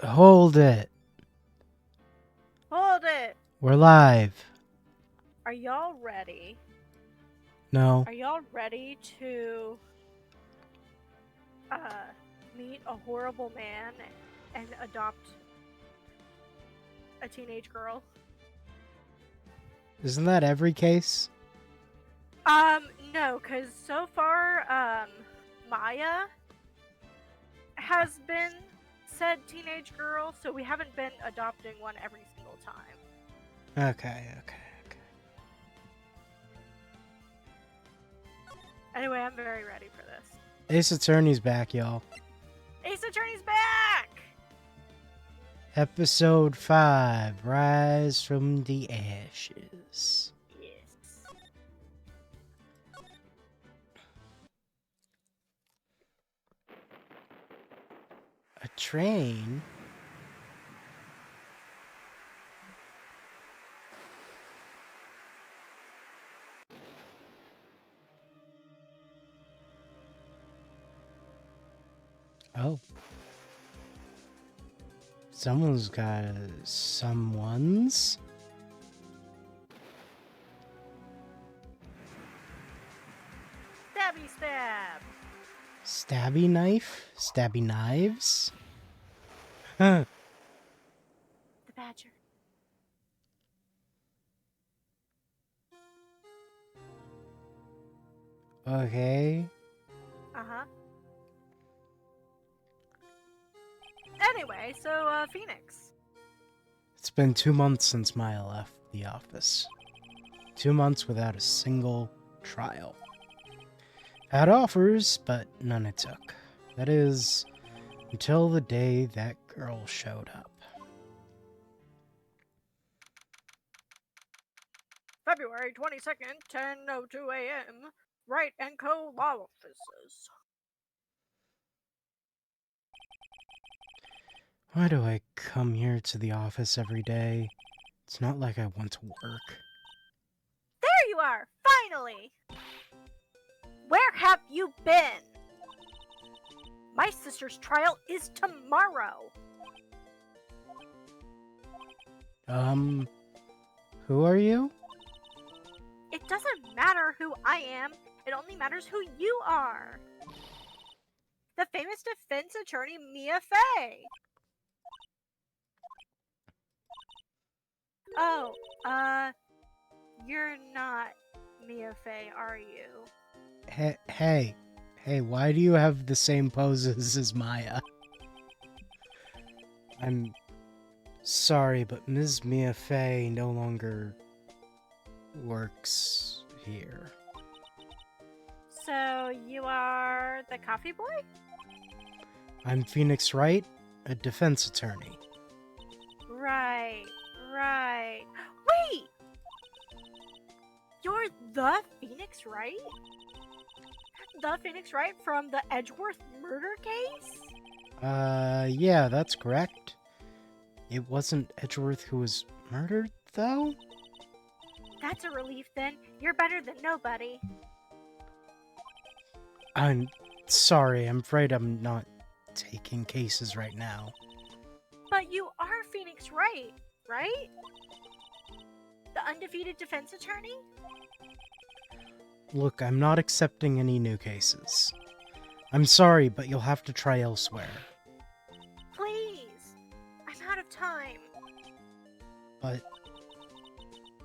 Hold it. Hold it! We're live. Are y'all ready? No. Are y'all ready to meet a horrible man and adopt a teenage girl? Isn't that every case? No, because so far, Maya has been said teenage girl, so we haven't been adopting one every single time. Okay. Anyway, I'm very ready for this. Ace Attorney's back, y'all. Ace Attorney's back! Episode 5, Rise from the Ashes. Yes. A train? Oh. Someone's got someone's? Stabby stab! Stabby knife? Stabby knives? Huh. The Badger. Okay. Uh-huh. Anyway, so, Phoenix. It's been 2 months since Maya left the office. 2 months without a single trial. Had offers, but none it took. That is, until the day that girl showed up. February 22nd, 10:02 a.m. Wright & Co. Law Offices. Why do I come here to the office every day? It's not like I want to work. There you are! Finally! Where have you been? My sister's trial is tomorrow. Who are you? It doesn't matter who I am. It only matters who you are. The famous defense attorney Mia Fey. Oh, you're not Mia Fey, are you? Hey, why do you have the same poses as Maya? I'm sorry, but Ms. Mia Fey no longer works here. So you are the coffee boy? I'm Phoenix Wright, a defense attorney. Right. Wait! You're the Phoenix Wright? The Phoenix Wright from the Edgeworth murder case? Yeah, that's correct. It wasn't Edgeworth who was murdered, though? That's a relief then. You're better than nobody. I'm sorry, I'm afraid I'm not taking cases right now. But you are Phoenix Wright, right? The undefeated defense attorney? Look, I'm not accepting any new cases. I'm sorry, but you'll have to try elsewhere. Please! I'm out of time. But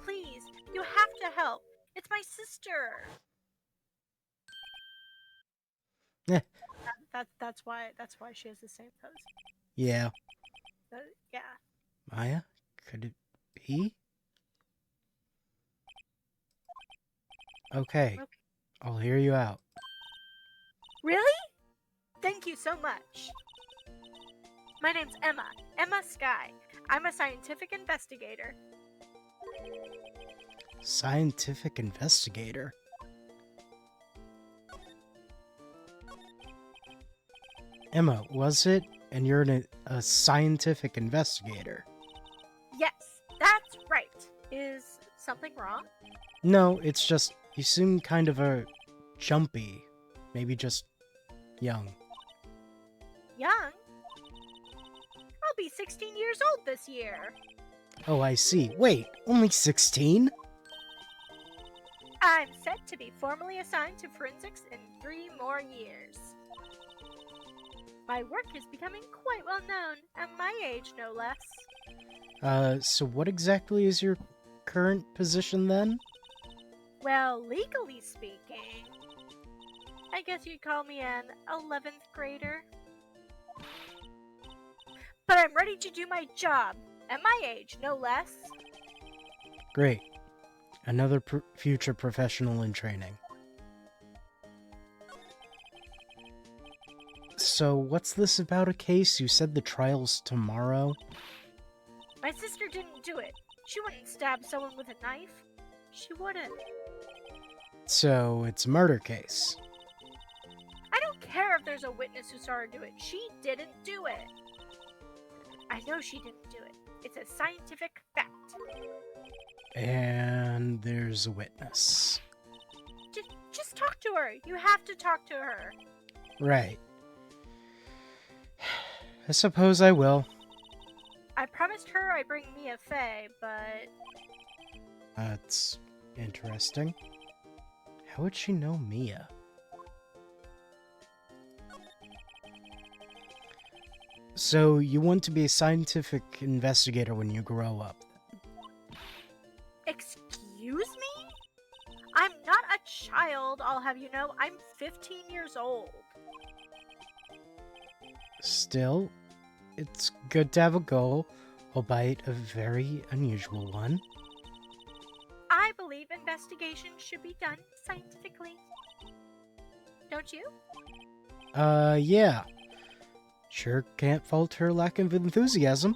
Please, you have to help. It's my sister. Eh. That's why she has the same pose. yeah. Yeah. Maya? Could it be? Okay. I'll hear you out. Really? Thank you so much. My name's Emma Sky. I'm a scientific investigator. Scientific investigator? Emma, was it? And you're a scientific investigator? Yes, that's right. Is something wrong? No, it's just you seem kind of jumpy. Maybe just young. Young? I'll be 16 years old this year. Oh, I see. Wait, only 16? I'm set to be formally assigned to forensics in 3 more years. My work is becoming quite well known, at my age no less. So what exactly is your current position then? Well, legally speaking, I guess you'd call me an 11th grader. But I'm ready to do my job, at my age no less. Great. Another future professional in training. So, what's this about a case? You said the trial's tomorrow? My sister didn't do it. She wouldn't stab someone with a knife. She wouldn't. So, it's a murder case. I don't care if there's a witness who saw her do it. She didn't do it. I know she didn't do it. It's a scientific fact. And there's a witness. Just talk to her. You have to talk to her. Right. I suppose I will. I promised her I'd bring Mia Fey, but... That's interesting. How would she know Mia? So, you want to be a scientific investigator when you grow up? Excuse me? I'm not a child, I'll have you know. I'm 15 years old. Still, it's good to have a goal, albeit a very unusual one. I believe investigations should be done scientifically. Don't you? Yeah. Sure can't fault her lack of enthusiasm.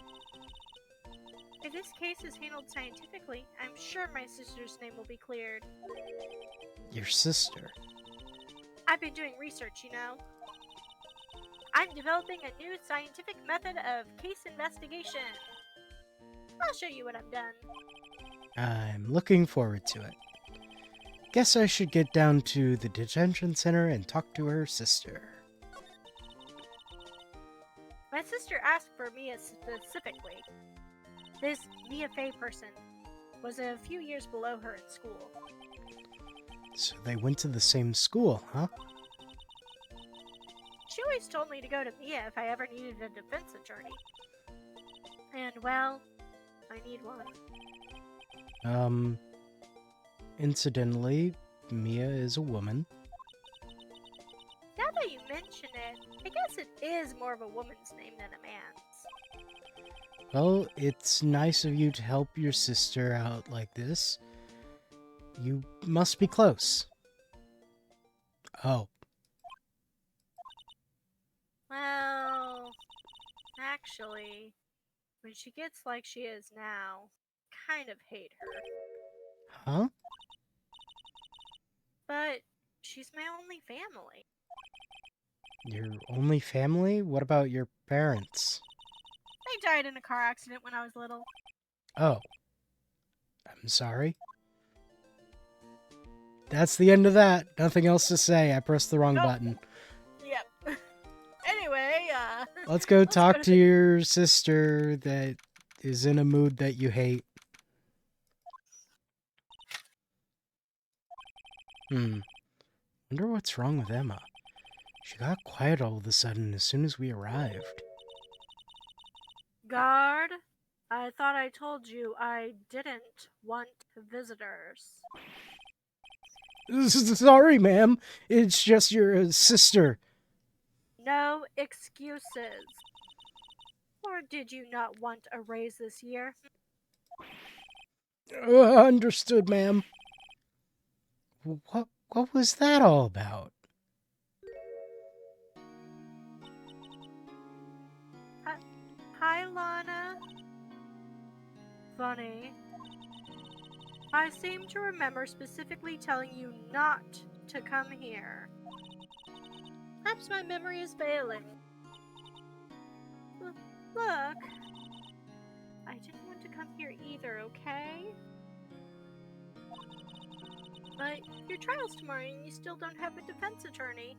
If this case is handled scientifically, I'm sure my sister's name will be cleared. Your sister? I've been doing research, you know. I'm developing a new scientific method of case investigation. I'll show you when I'm done. I'm looking forward to it. Guess I should get down to the detention center and talk to her sister. My sister asked for Mia specifically. This Mia Fey person was a few years below her in school. So they went to the same school, huh? She always told me to go to Mia if I ever needed a defense attorney. And, well, I need one. Incidentally, Mia is a woman. Now that you mention it, I guess it is more of a woman's name than a man's. Well, it's nice of you to help your sister out like this. You must be close. Oh. Well, actually, when she gets like she is now, I kind of hate her. Huh? But she's my only family. Your only family? What about your parents? They died in a car accident when I was little. Oh. I'm sorry. That's the end of that. Nothing else to say. I pressed the wrong button. Yep. Anyway, Let's go talk to your sister that is in a mood that you hate. Wonder what's wrong with Emma. She got quiet all of a sudden as soon as we arrived. Guard, I thought I told you I didn't want visitors. Sorry, ma'am. It's just your sister. No excuses. Or did you not want a raise this year? Understood, ma'am. What was that all about? Hi, Lana. Funny. I seem to remember specifically telling you not to come here. Perhaps my memory is failing. Look. I didn't want to come here either, okay? But your trial's tomorrow and you still don't have a defense attorney.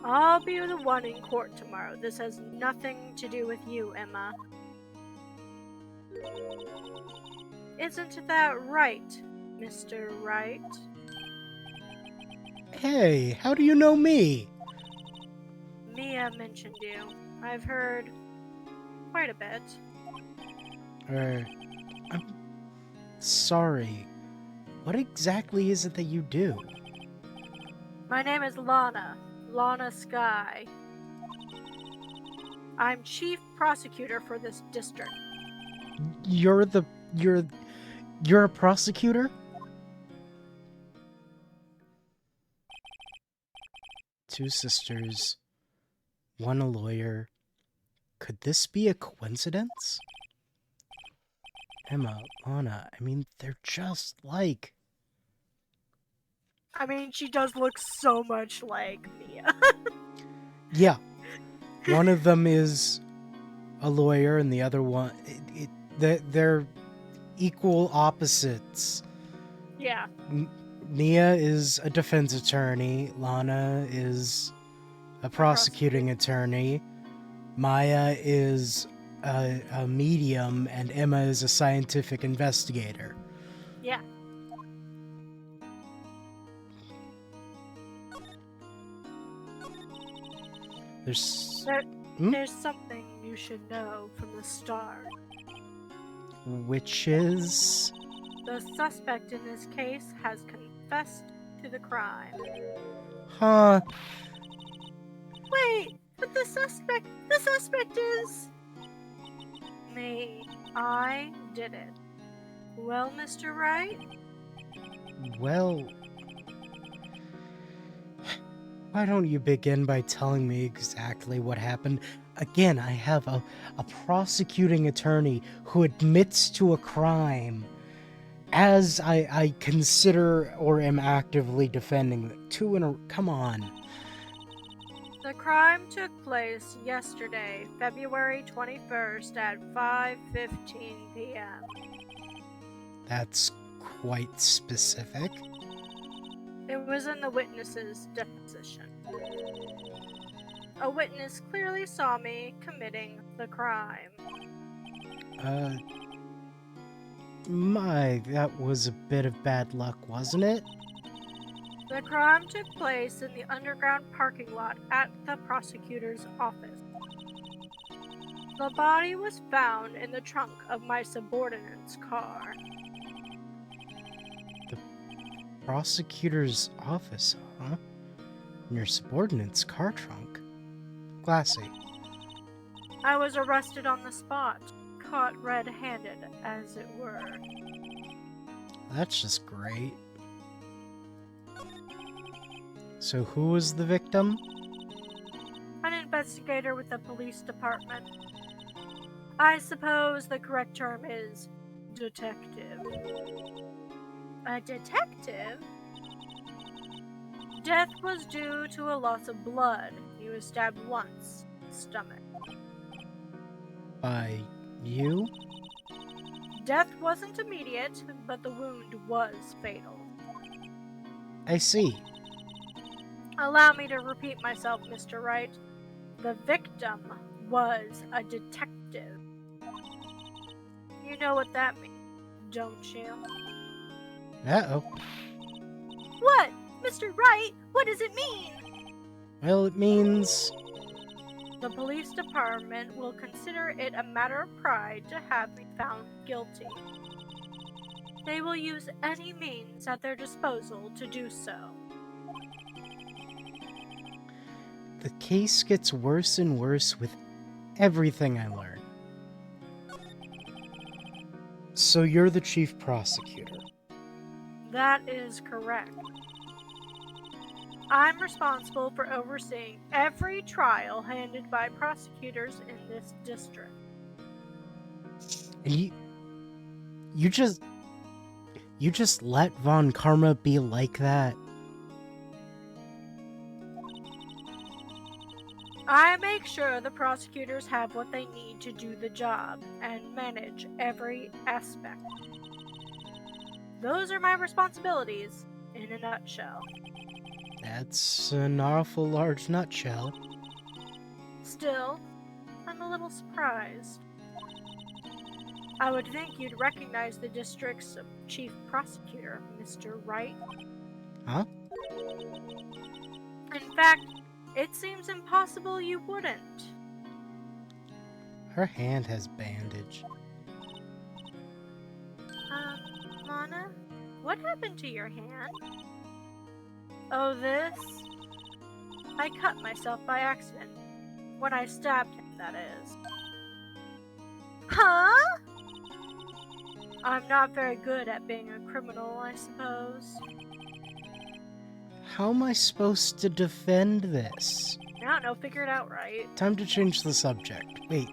I'll be the one in court tomorrow. This has nothing to do with you, Emma. Isn't that right, Mr. Wright? Hey, how do you know me? Mia mentioned you. I've heard quite a bit. I'm sorry. What exactly is it that you do? My name is Lana Sky. I'm chief prosecutor for this district. You're a prosecutor? Two sisters, one a lawyer. Could this be a coincidence? Emma, Lana, I mean, they're just like... I mean, she does look so much like Mia. Yeah. One of them is a lawyer and the other one... They're equal opposites. Yeah. Mia is a defense attorney. Lana is a prosecuting attorney. Maya is a medium, and Emma is a scientific investigator. Yeah. There's something you should know from the start. Which is... The suspect in this case has confessed to the crime. Huh. Wait, but the suspect is... me. I did it. Well, Mr. Wright? Well... Why don't you begin by telling me exactly what happened? Again, I have a prosecuting attorney who admits to a crime as I consider or am actively defending it. Come on. The crime took place yesterday, February 21st at 5:15 p.m. That's quite specific. It was in the witness's deposition. A witness clearly saw me committing the crime. That was a bit of bad luck, wasn't it? The crime took place in the underground parking lot at the prosecutor's office. The body was found in the trunk of my subordinate's car. The prosecutor's office, huh? In your subordinate's car trunk? Classy. I was arrested on the spot, caught red-handed, as it were. That's just great. So who was the victim? An investigator with the police department. I suppose the correct term is detective. A detective? Death was due to a loss of blood. He was stabbed once, stomach. By you? Death wasn't immediate, but the wound was fatal. I see. Allow me to repeat myself, Mr. Wright. The victim was a detective. You know what that means, don't you? Uh-oh. What? Mr. Wright, what does it mean? Well, it means... The police department will consider it a matter of pride to have me found guilty. They will use any means at their disposal to do so. The case gets worse and worse with everything I learn. So you're the chief prosecutor. That is correct. I'm responsible for overseeing every trial handled by prosecutors in this district. And you just let Von Karma be like that? I make sure the prosecutors have what they need to do the job and manage every aspect. Those are my responsibilities in a nutshell. That's an awful large nutshell. Still, I'm a little surprised. I would think you'd recognize the district's chief prosecutor, Mr. Wright. Huh? In fact, it seems impossible you wouldn't. Her hand has bandage. Lana, what happened to your hand? Oh, this? I cut myself by accident. When I stabbed him, that is. Huh? I'm not very good at being a criminal, I suppose. How am I supposed to defend this? I don't know, figure it out right. Time to change the subject. Wait.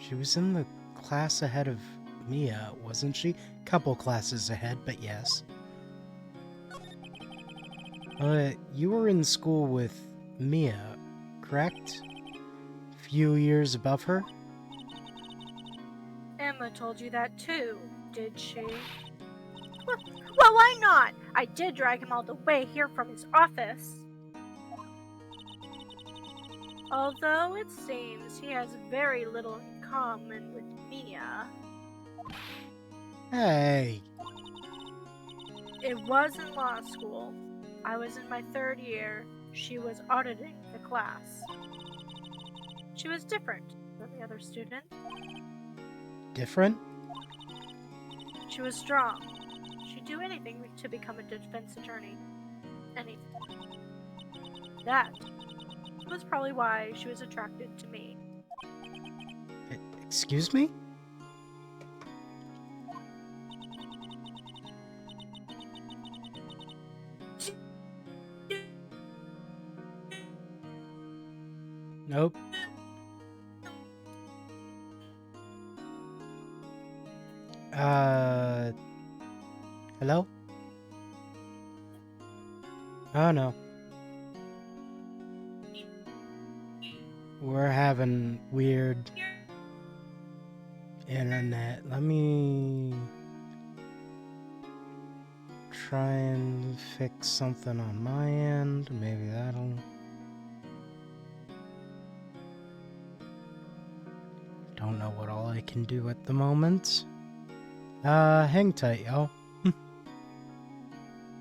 She was in the class ahead of Mia, wasn't she? Couple classes ahead, but yes. You were in school with Mia, correct? Few years above her? Emma told you that too, did she? Well, why not? I did drag him all the way here from his office. Although it seems he has very little in common with Mia. Hey. It was in law school. I was in my 3rd year. She was auditing the class. She was different than the other students. Different? She was strong. She'd do anything to become a defense attorney. Anything. That was probably why she was attracted to me. Excuse me? Nope. Hello? Oh no. We're having weird internet. Let me try and fix something on my end. Maybe that'll... Don't know what all I can do at the moment. Hang tight, y'all.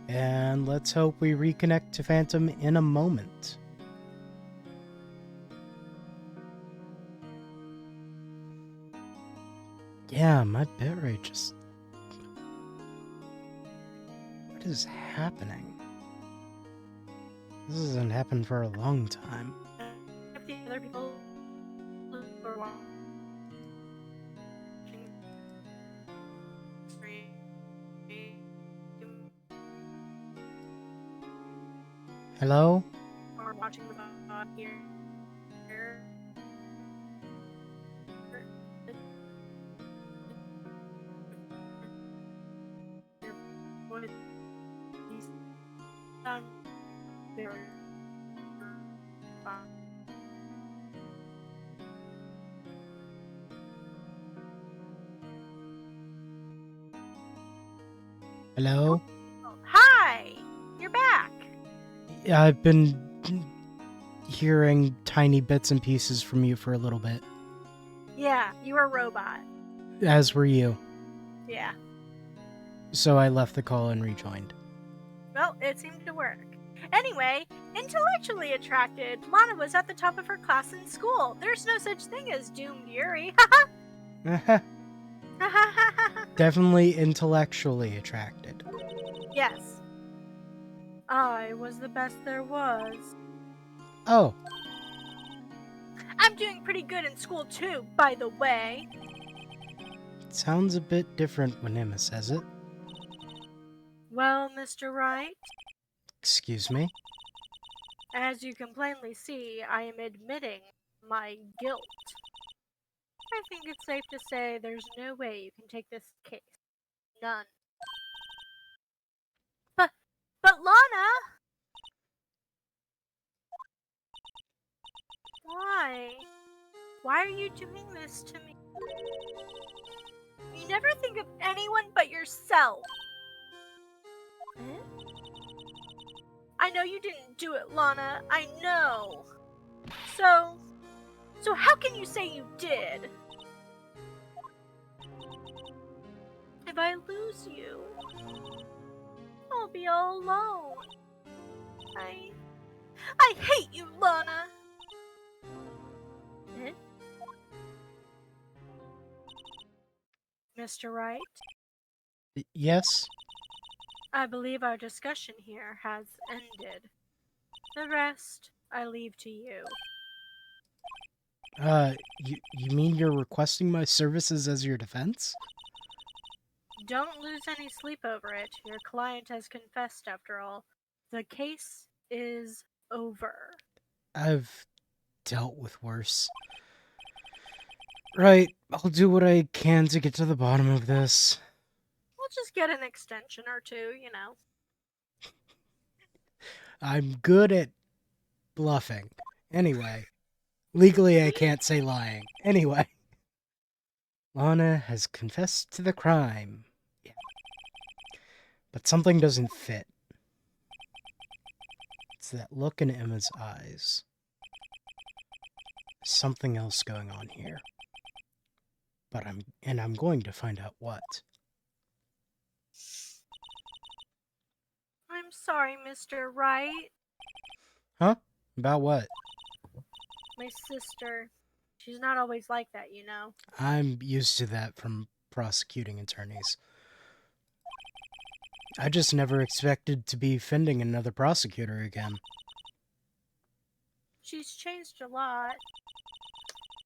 And let's hope we reconnect to Phantom in a moment. Yeah, my bitrate just... What is happening? This hasn't happened for a long time. If the other people were watching Hello? or watching the VOD here. Very fun. Hello? Hi! You're back! Yeah, I've been hearing tiny bits and pieces from you for a little bit. Yeah, you were a robot. As were you. Yeah. So I left the call and rejoined. Well, it seemed to work. Anyway, intellectually attracted, Lana was at the top of her class in school. There's no such thing as doomed Yuri. Definitely intellectually attracted. Yes. I was the best there was. Oh, I'm doing pretty good in school too, by the way. it sounds a bit different when Emma says it. Well, Mr. Wright, Excuse me? as you can plainly see, I am admitting my guilt. I think it's safe to say there's no way you can take this case. None. But Lana! Why? Why are you doing this to me? You never think of anyone but yourself. Eh? I know you didn't do it, Lana. I know. So how can you say you did? If I lose you, I'll be all alone. I hate you, Lana. Eh? Mr. Wright, Yes? I believe our discussion here has ended. The rest I leave to you. You mean you're requesting my services as your defense? Don't lose any sleep over it. Your client has confessed after all. The case is over. I've dealt with worse. Right, I'll do what I can to get to the bottom of this. We'll just get an extension or two, you know. I'm good at bluffing. Anyway, legally I can't say lying. Anyway. Lana has confessed to the crime. Yeah. But something doesn't fit. It's that look in Emma's eyes. There's something else going on here. But I'm going to find out what. I'm sorry, Mr. Wright. Huh? About what? My sister. She's not always like that, you know. I'm used to that from prosecuting attorneys. I just never expected to be fending another prosecutor again. She's changed a lot.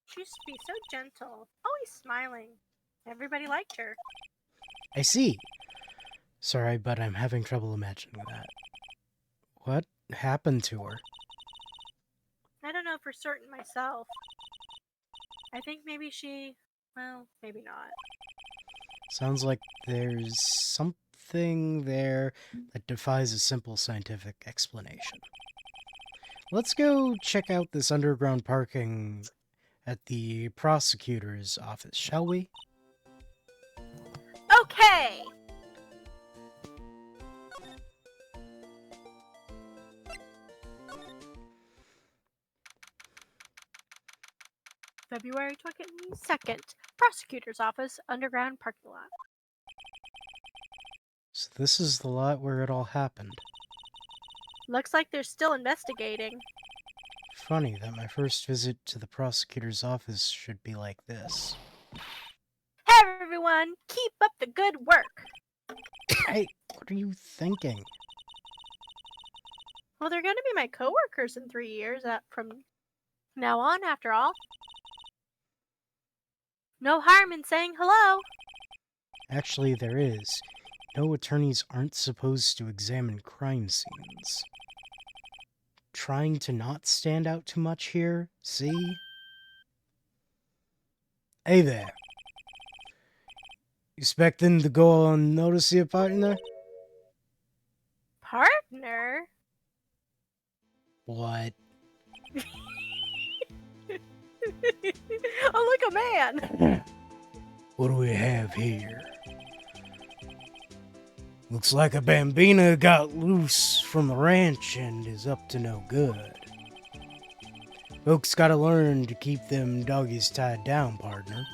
She used to be so gentle, always smiling. Everybody liked her. I see. Sorry, but I'm having trouble imagining that. What happened to her? I don't know for certain myself. I think maybe well, maybe not. Sounds like there's something there that defies a simple scientific explanation. Let's go check out this underground parking at the prosecutor's office, shall we? Okay! February 22nd, prosecutor's office, underground parking lot. So this is the lot where it all happened. Looks like they're still investigating. Funny that my first visit to the prosecutor's office should be like this. Hey everyone, keep up the good work. Hey, what are you thinking? Well, they're going to be my coworkers in 3 years from now on, after all. No harm in saying hello. Actually, there is. No, attorneys aren't supposed to examine crime scenes. Trying to not stand out too much here, see? Hey there. Expecting to go unnoticed here, partner? Partner? What? Oh, look, a man! What do we have here? Looks like a Bambina got loose from the ranch and is up to no good. Folks gotta learn to keep them doggies tied down, partner.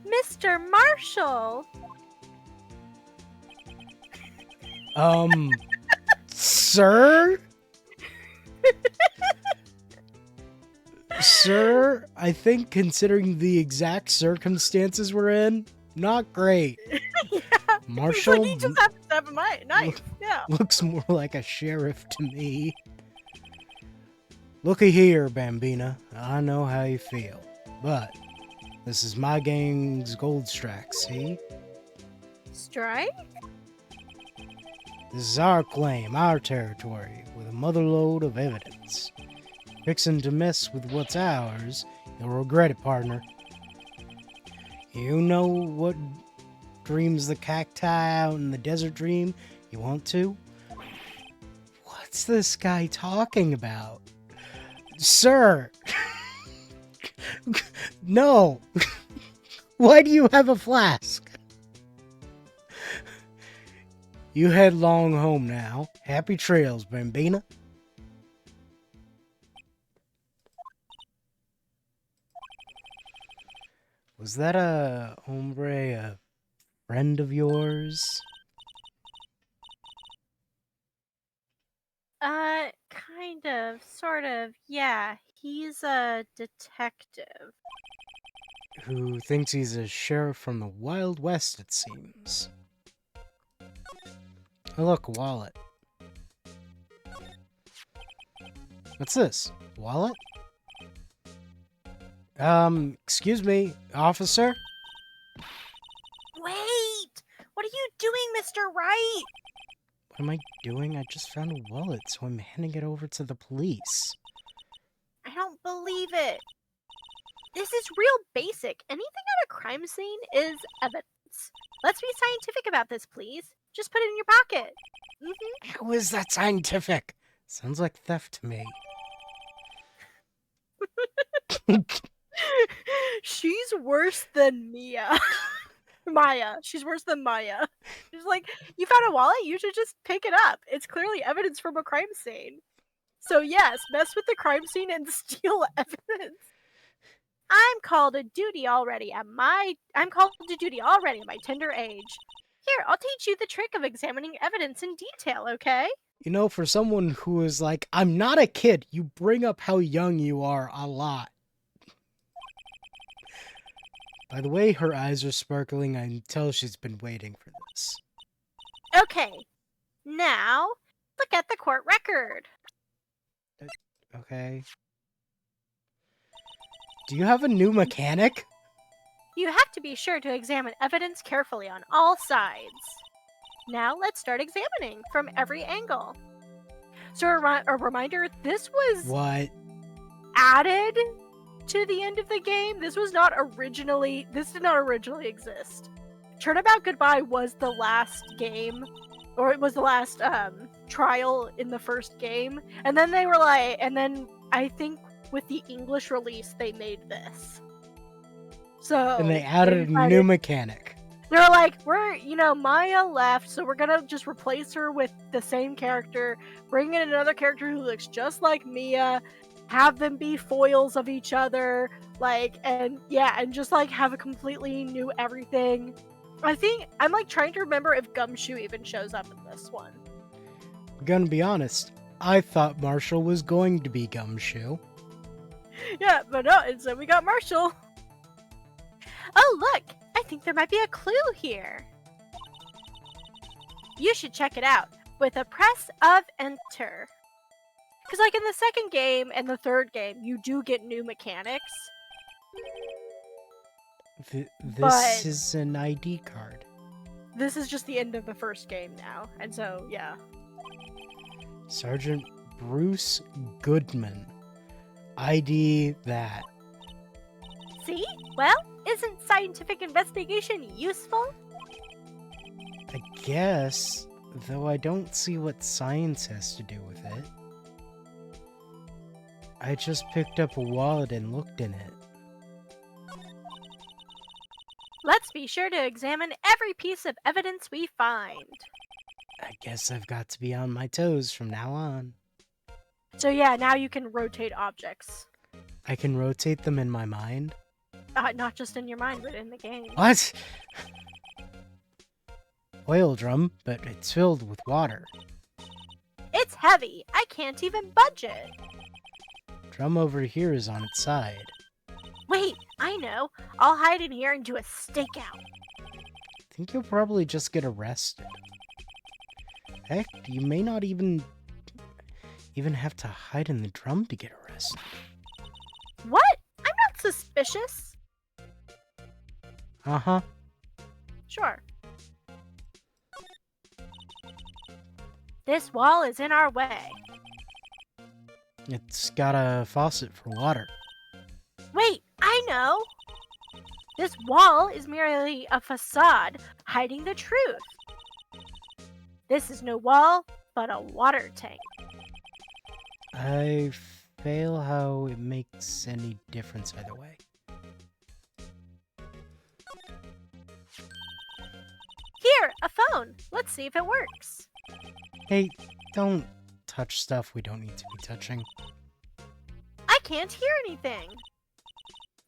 Mr. Marshall! Sir? Sir, I think considering the exact circumstances we're in, not great. Yeah, Marshall like he just happens to have a knife. Yeah. looks more like a sheriff to me. Looky here, Bambina. I know how you feel, but this is my gang's gold strike, see? Strike? This is our claim, our territory, with a motherload of evidence. Fixing to mess with what's ours, you'll regret it, partner. You know what dreams the cacti out in the desert dream? You want to? What's this guy talking about? Sir! No! Why do you have a flask? You head long home now. Happy trails, Bambina. Was that a hombre, a friend of yours? Kind of, sort of, yeah. He's a detective. Who thinks he's a sheriff from the Wild West, it seems. Oh, look, a wallet. What's this? Wallet? Excuse me, officer? Wait! What are you doing, Mr. Wright? What am I doing? I just found a wallet, so I'm handing it over to the police. I don't believe it. This is real basic. Anything at a crime scene is evidence. Let's be scientific about this, please. Just put it in your pocket. How is that scientific? Sounds like theft to me. She's worse than Mia. Maya. She's worse than Maya. She's like, you found a wallet? You should just pick it up. It's clearly evidence from a crime scene. So yes, mess with the crime scene and steal evidence. I'm called to duty already at my tender age. Here, I'll teach you the trick of examining evidence in detail, okay? You know, for someone who is like, I'm not a kid, you bring up how young you are a lot. By the way her eyes are sparkling, I can tell she's been waiting for this. Okay. Now, look at the court record. Okay. Do you have a new mechanic? You have to be sure to examine evidence carefully on all sides. Now let's start examining from every angle. So a reminder, this was What? added to the end of the game. This did not originally exist. Turnabout Goodbye was the last game, or it was the last trial in the first game. And then they were like, and then I think with the English release, they made this. So And they added a new mechanic. They're like, Maya left, so we're gonna just replace her with the same character, bring in another character who looks just like Mia, have them be foils of each other, and just have a completely new everything. I think I'm trying to remember if Gumshoe even shows up in this one. I'm gonna be honest, I thought Marshall was going to be Gumshoe. Yeah, but no, instead we got Marshall. Oh, look! I think there might be a clue here. You should check it out with a press of enter. Because in the second game and the third game, you do get new mechanics. This is an ID card. This is just the end of the first game now. And so, yeah. Sergeant Bruce Goodman. ID that. See? Well, isn't scientific investigation useful? I guess, though I don't see what science has to do with it. I just picked up a wallet and looked in it. Let's be sure to examine every piece of evidence we find. I guess I've got to be on my toes from now on. So yeah, now you can rotate objects. I can rotate them in my mind? Not just in your mind, but in the game. What? Oil drum, but it's filled with water. It's heavy. I can't even budge it. Drum over here is on its side. Wait, I know. I'll hide in here and do a stakeout. I think you'll probably just get arrested. Heck, you may not even have to hide in the drum to get arrested. What? I'm not suspicious. Uh-huh. Sure. This wall is in our way. It's got a faucet for water. Wait, I know! This wall is merely a facade hiding the truth. This is no wall, but a water tank. I fail how it makes any difference either way. Here, a phone. Let's see if it works. Hey, don't touch stuff we don't need to be touching. I can't hear anything.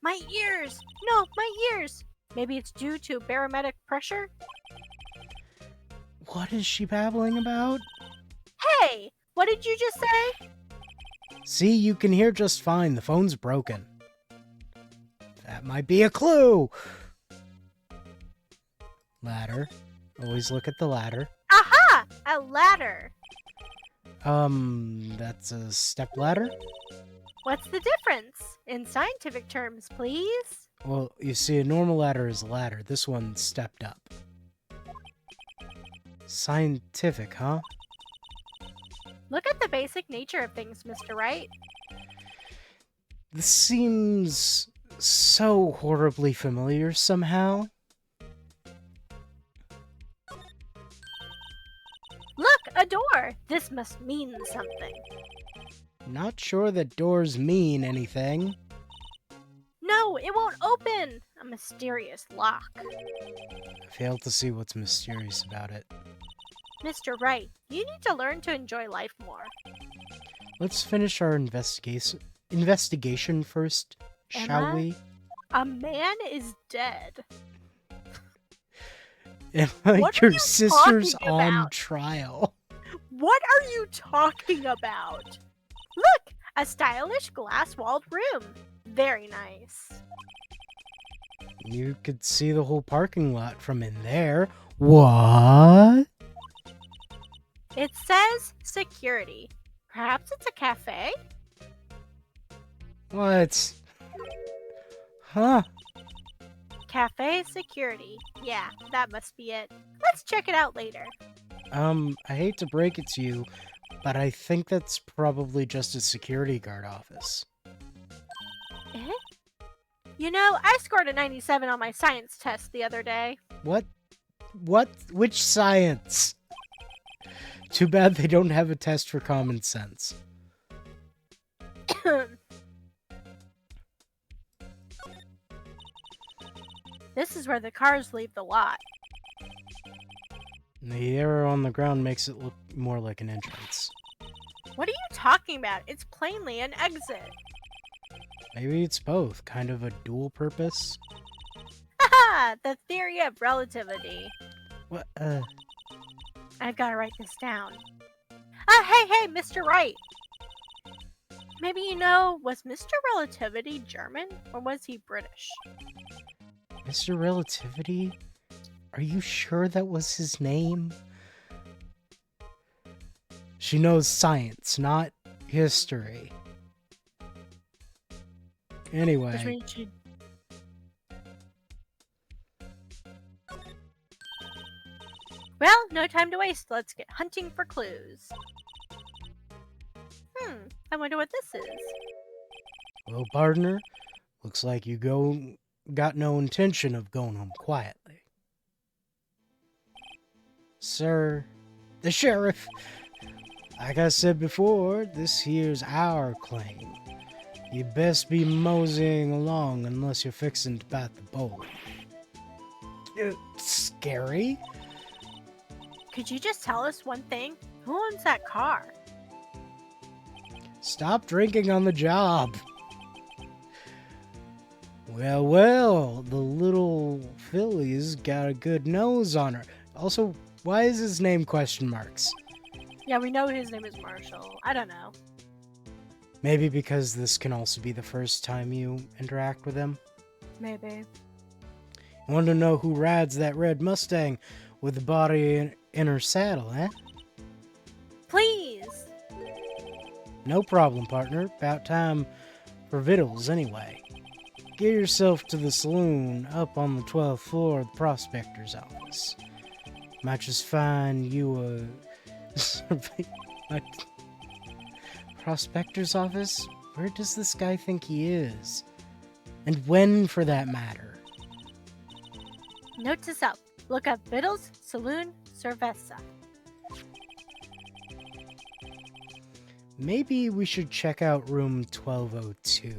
My ears! No, my ears! Maybe it's due to barometric pressure? What is she babbling about? Hey! What did you just say? See, you can hear just fine. The phone's broken. That might be a clue! Ladder. Always look at the ladder. Aha! A ladder. That's a step ladder? What's the difference? In scientific terms, please. Well, you see, a normal ladder is a ladder. This one's stepped up. Scientific, huh? Look at the basic nature of things, Mr. Wright. This seems so horribly familiar somehow. Look, a door! This must mean something. Not sure that doors mean anything. No, it won't open! A mysterious lock. I fail to see what's mysterious about it. Mr. Wright, you need to learn to enjoy life more. Let's finish our investigation first, shall Emma? we? A man is dead. And What like are your you sister's talking on about? trial. What are you talking about? Look, a stylish glass-walled room. Very nice. You could see the whole parking lot from in there. What? It says security. Perhaps it's a cafe? What? Huh? Cafe security. Yeah, that must be it. Let's check it out later. I hate to break it to you, but I think that's probably just a security guard office. Eh? You know, I scored a 97 on my science test the other day. What? What? Which science? Too bad they don't have a test for common sense. This is where the cars leave the lot. The arrow on the ground makes it look more like an entrance. What are you talking about? It's plainly an exit. Maybe it's both, kind of a dual purpose. Haha! The theory of relativity. What, I've got to write this down. Hey, Mr. Wright! Maybe you know, was Mr. Relativity German or was he British? Mr. Relativity? Are you sure that was his name? She knows science, not history. Anyway. Which means she... Well, no time to waste. Let's get hunting for clues. I wonder what this is. Well, partner, looks like you got no intention of going home quietly. Sir, the sheriff. Like I said before, this here's our claim. You best be moseying along unless you're fixing to bite the bullet. Scary? Could you just tell us one thing? Who owns that car? Stop drinking on the job. Well, the little filly's got a good nose on her. Also, why is his name question marks? Yeah, we know his name is Marshall. I don't know. Maybe because this can also be the first time you interact with him. Maybe. Want to know who rides that red Mustang with the body in her saddle, eh? Please! No problem, partner. About time for victuals, anyway. Get yourself to the saloon up on the 12th floor of the prospector's office. Might just find you a... prospector's office? Where does this guy think he is? And when, for that matter? Note to self. Look up Vittles, Saloon, Cerveza. Maybe we should check out room 1202.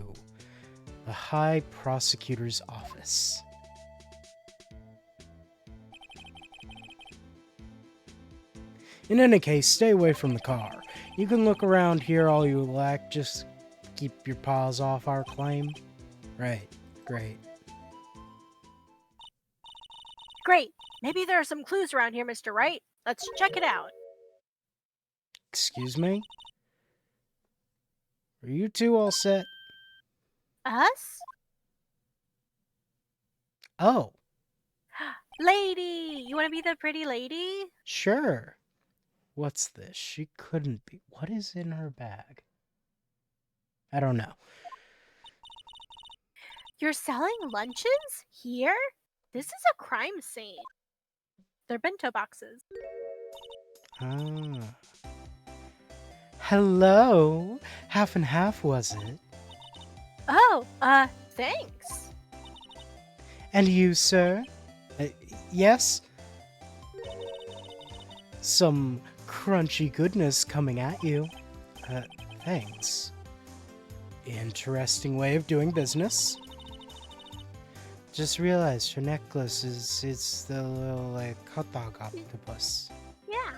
The High Prosecutor's Office. In any case, stay away from the car. You can look around here all you like, just keep your paws off our claim. Right, great. Great. Maybe there are some clues around here, Mr. Wright. Let's check it out. Excuse me? Are you two all set? Us? Oh, Lady! You want to be the pretty lady? sure. What's this? She couldn't be. What is in her bag? I don't know. You're selling lunches? Here? This is a crime scene. They're bento boxes. Ah. Hello? Half and half, was it? Oh, thanks. And you, sir? Yes? Some crunchy goodness coming at you. Thanks. Interesting way of doing business. Just realized her necklace is the little, like, hot dog octopus. Yeah.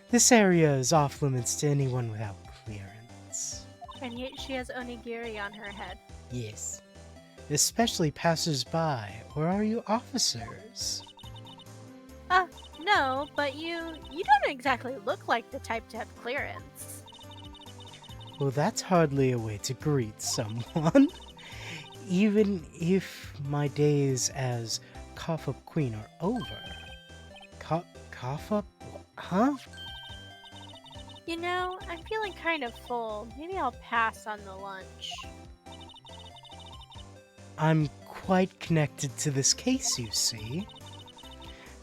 This area is off limits to anyone without clearance. And yet she has onigiri on her head. Yes. Especially passers-by, or are you officers? No, but you don't exactly look like the type to have clearance. Well, that's hardly a way to greet someone. Even if my days as Cough-Up Queen are over. Cough-Up? Huh? You know, I'm feeling kind of full. Maybe I'll pass on the lunch. I'm quite connected to this case, you see.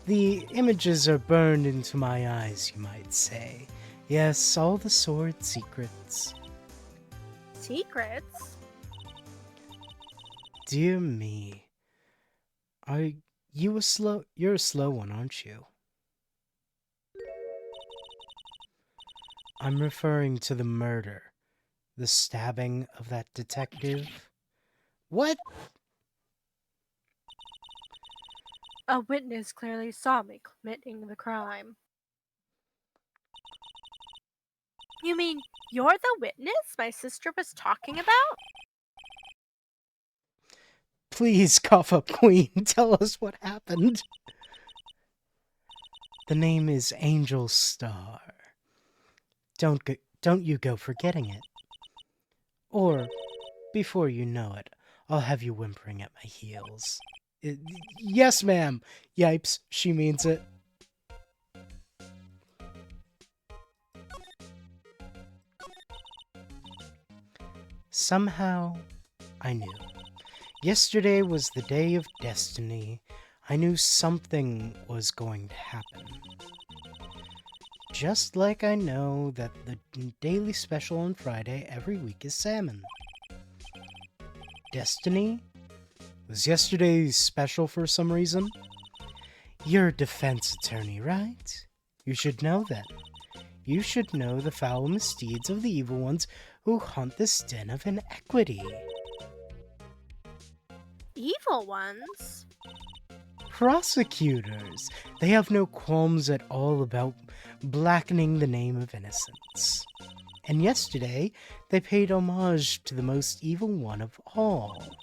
The images are burned into my eyes, you might say. Yes, all the sword secrets. Secrets? Dear me. You're a slow one, aren't you? I'm referring to the murder. The stabbing of that detective. What? A witness clearly saw me committing the crime. You mean you're the witness my sister was talking about? Please, Cough-Up Queen, tell us what happened. The name is Angel Star. Don't you go forgetting it. Or, before you know it, I'll have you whimpering at my heels. Yes, ma'am. Yipes, she means it. Somehow, I knew. Yesterday was the day of destiny. I knew something was going to happen. Just like I know that the daily special on Friday every week is salmon. Destiny? Was yesterday's special for some reason? You're a defense attorney, right? You should know that. You should know the foul misdeeds of the evil ones who haunt this den of inequity. Evil ones? Prosecutors. They have no qualms at all about blackening the name of innocence. And yesterday, they paid homage to the most evil one of all.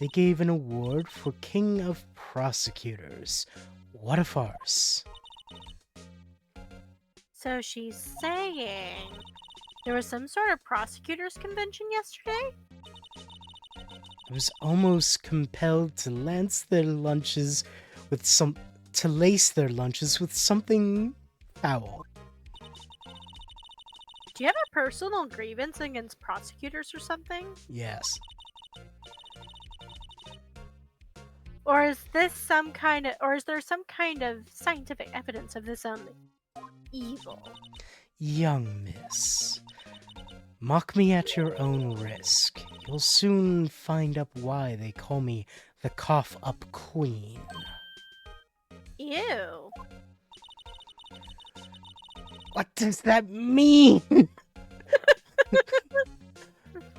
They gave an award for King of Prosecutors. What a farce. So she's saying there was some sort of prosecutors convention yesterday? I was almost compelled to lace their lunches with something foul. Do you have a personal grievance against prosecutors or something? Yes. Or is there some kind of scientific evidence of this evil? Young miss, mock me at your own risk. You'll soon find out why they call me the Cough-Up Queen. Ew. What does that mean?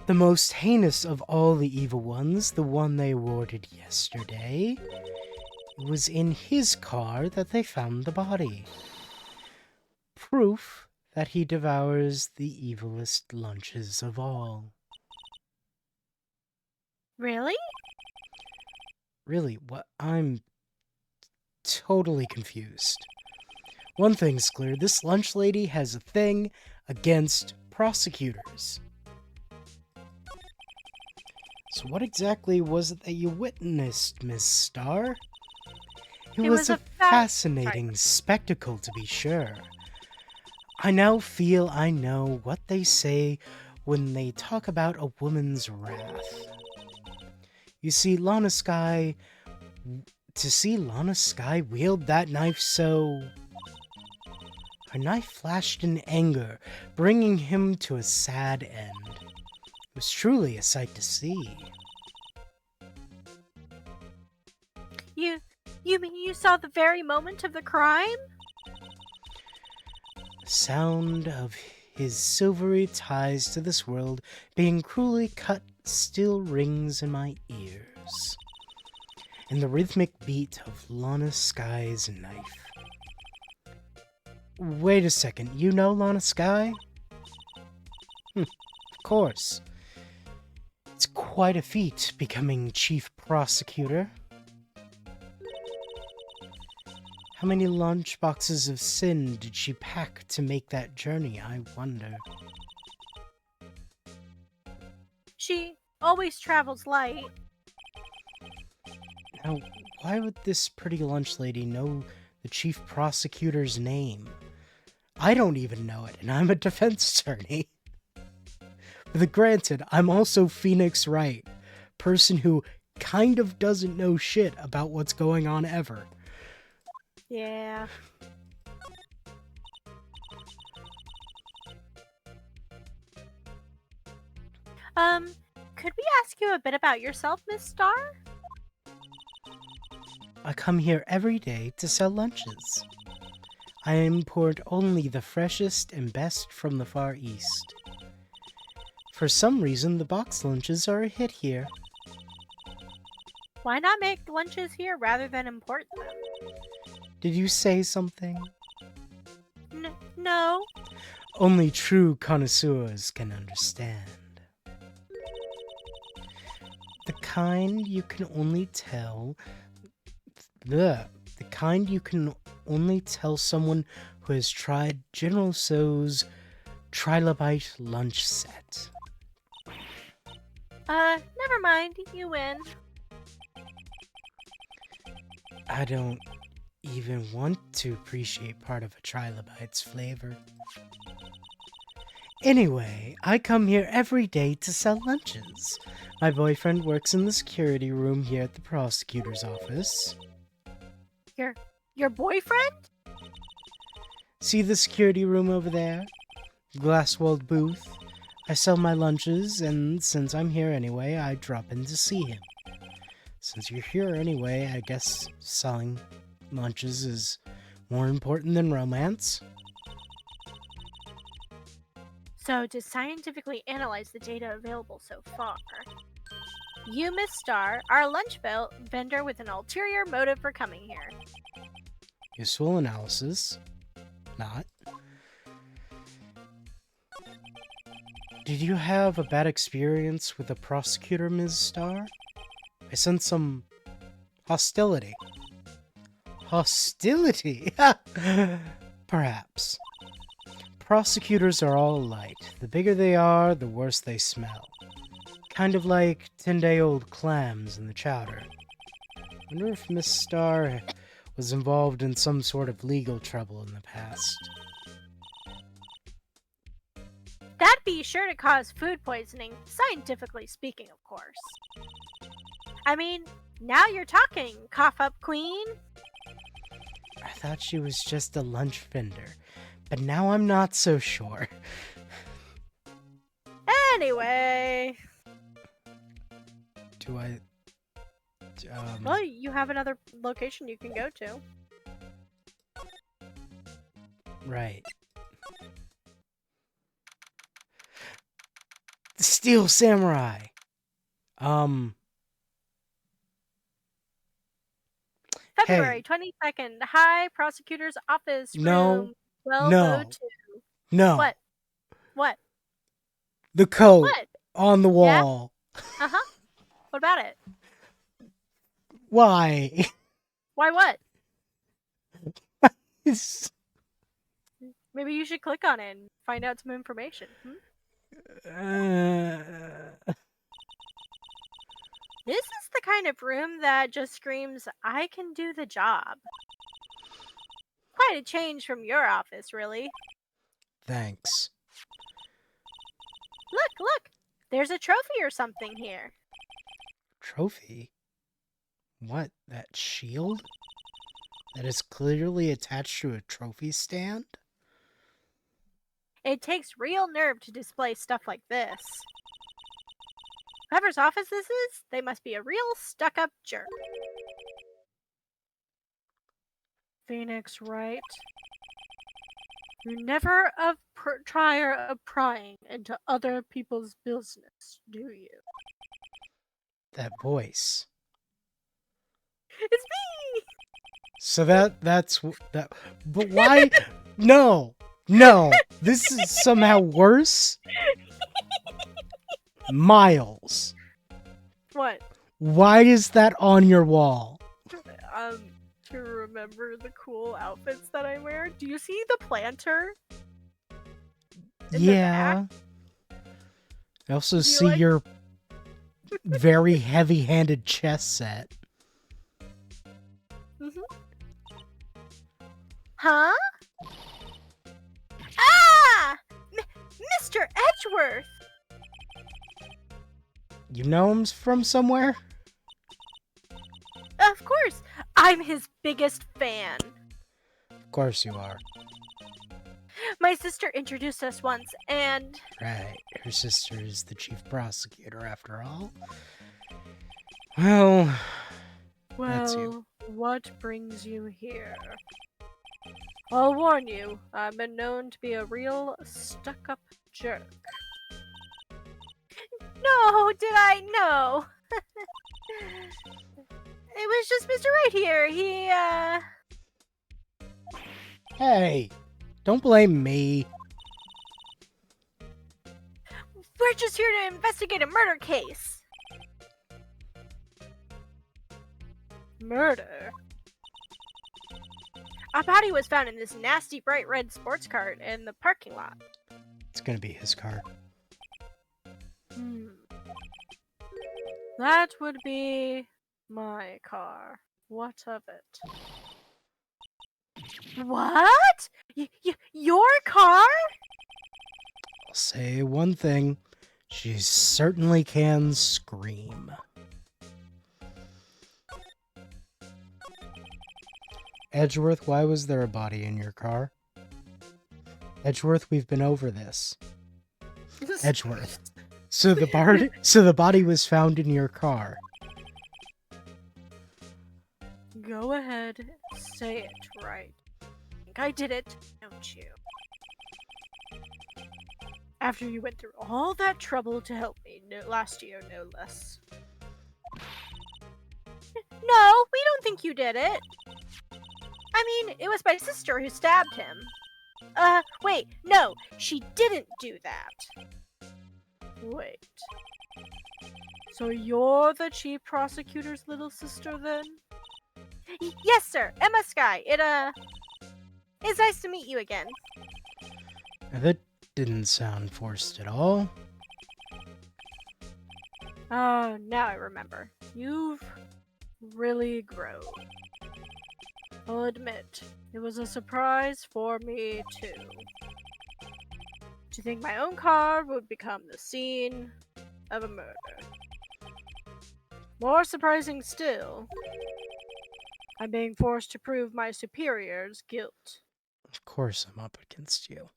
The most heinous of all the evil ones, the one they awarded yesterday, it was in his car that they found the body. proof that he devours the evilest lunches of all. Really? Really, what? I'm totally confused. One thing's clear, this lunch lady has a thing against prosecutors. So what exactly was it that you witnessed, Miss Starr? It was a fascinating spectacle, to be sure. I now feel I know what they say when they talk about a woman's wrath. You see, to see Lana Skye wield that knife so... Her knife flashed in anger, bringing him to a sad end. It was truly a sight to see. You mean you saw the very moment of the crime? The sound of his silvery ties to this world being cruelly cut still rings in my ears. And the rhythmic beat of Lana Skye's knife. Wait a second, you know Lana Skye? Of course. It's quite a feat becoming chief prosecutor. How many lunchboxes of sin did she pack to make that journey, I wonder? She always travels light. Now, why would this pretty lunch lady know the chief prosecutor's name? I don't even know it, and I'm a defense attorney. But granted, I'm also Phoenix Wright, person who kind of doesn't know shit about what's going on ever. Yeah. Could we ask you a bit about yourself, Miss Starr? I come here every day to sell lunches. I import only the freshest and best from the Far East. For some reason, the box lunches are a hit here. Why not make lunches here rather than import them? Did you say something? No. Only true connoisseurs can understand. The kind you can only tell... The kind you can only tell someone who has tried General Tso's Trilobite lunch set. Never mind. You win. I don't even want to appreciate part of a Trilobite's flavor. Anyway, I come here every day to sell lunches. My boyfriend works in the security room here at the prosecutor's office. Your boyfriend? See the security room over there? Glass-walled booth. I sell my lunches, and since I'm here anyway, I drop in to see him. Since you're here anyway, I guess selling lunches is more important than romance. So, to scientifically analyze the data available so far, you, Miss Starr, are a lunch vendor with an ulterior motive for coming here. Useful analysis. Not. Did you have a bad experience with the prosecutor, Ms. Starr? I sense some hostility. Hostility? Perhaps. Prosecutors are all alike. The bigger they are, the worse they smell. Kind of like 10-day-old clams in the chowder. Wonder if Miss Starr was involved in some sort of legal trouble in the past. That'd be sure to cause food poisoning, scientifically speaking, of course. I mean, now you're talking, cough up queen. I thought she was just a lunch vendor, but now I'm not so sure. Anyway. Do I... Well, you have another location you can go to. Right. The Steel Samurai! February 22nd, High Prosecutor's Office room. No, Well, No. vote two. No. What? What? The coat What? on the Yeah? wall. Uh-huh. What about it? Why? Why what? It's, Maybe you should click on it and find out some information. This is the kind of room that just screams, I can do the job. Quite a change from your office, really. Thanks. Look! There's a trophy or something here. Trophy? What? That shield? That is clearly attached to a trophy stand? It takes real nerve to display stuff like this. Whoever's office this is, they must be a real stuck-up jerk. Phoenix, right? You're never a trier of prying into other people's business, do you? That voice. It's me! So that's that. But why? No. This is somehow worse. Miles. What? Why is that on your wall? To remember the cool outfits that I wear. Do you see the planter? In the Yeah. I also see like- your very heavy-handed chess set. Huh? Ah! Mr. Edgeworth! You know him from somewhere? Of course! I'm his biggest fan. Of course you are. My sister introduced us once, and... Right. Her sister is the chief prosecutor, after all. Well... That's you. What brings you here? I'll warn you, I've been known to be a real stuck-up jerk. No, did I? No. It was just Mr. Right here. He, Hey! Don't blame me. We're just here to investigate a murder case. Murder? A body was found in this nasty bright red sports car in the parking lot. It's gonna be his car. That would be my car. What of it? What? Your car? I'll say one thing. She certainly can scream. Edgeworth, why was there a body in your car? Edgeworth, we've been over this. Edgeworth. So the body was found in your car. Go ahead, say it right. Think I did it, don't you? After you went through all that trouble to help me last year, no less. No, we don't think you did it. I mean, it was my sister who stabbed him. Wait, no, she didn't do that. Wait. So you're the chief prosecutor's little sister then? Yes, sir. Emma Sky. It's nice to meet you again. That didn't sound forced at all. Oh, now I remember. You've really grown. I'll admit, it was a surprise for me too. To think my own car would become the scene of a murder. More surprising still, I'm being forced to prove my superior's guilt. Of course I'm up against you.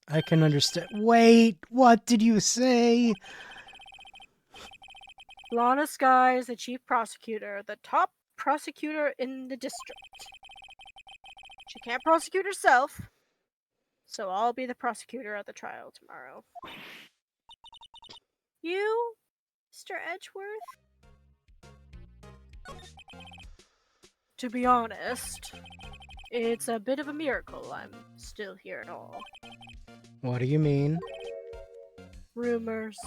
I can understand. Wait, what did you say? Lana Sky is the chief prosecutor, the top prosecutor in the district. She can't prosecute herself, so I'll be the prosecutor at the trial tomorrow. You, Mr. Edgeworth? To be honest, It's a bit of a miracle I'm still here at all. What do you mean? Rumors.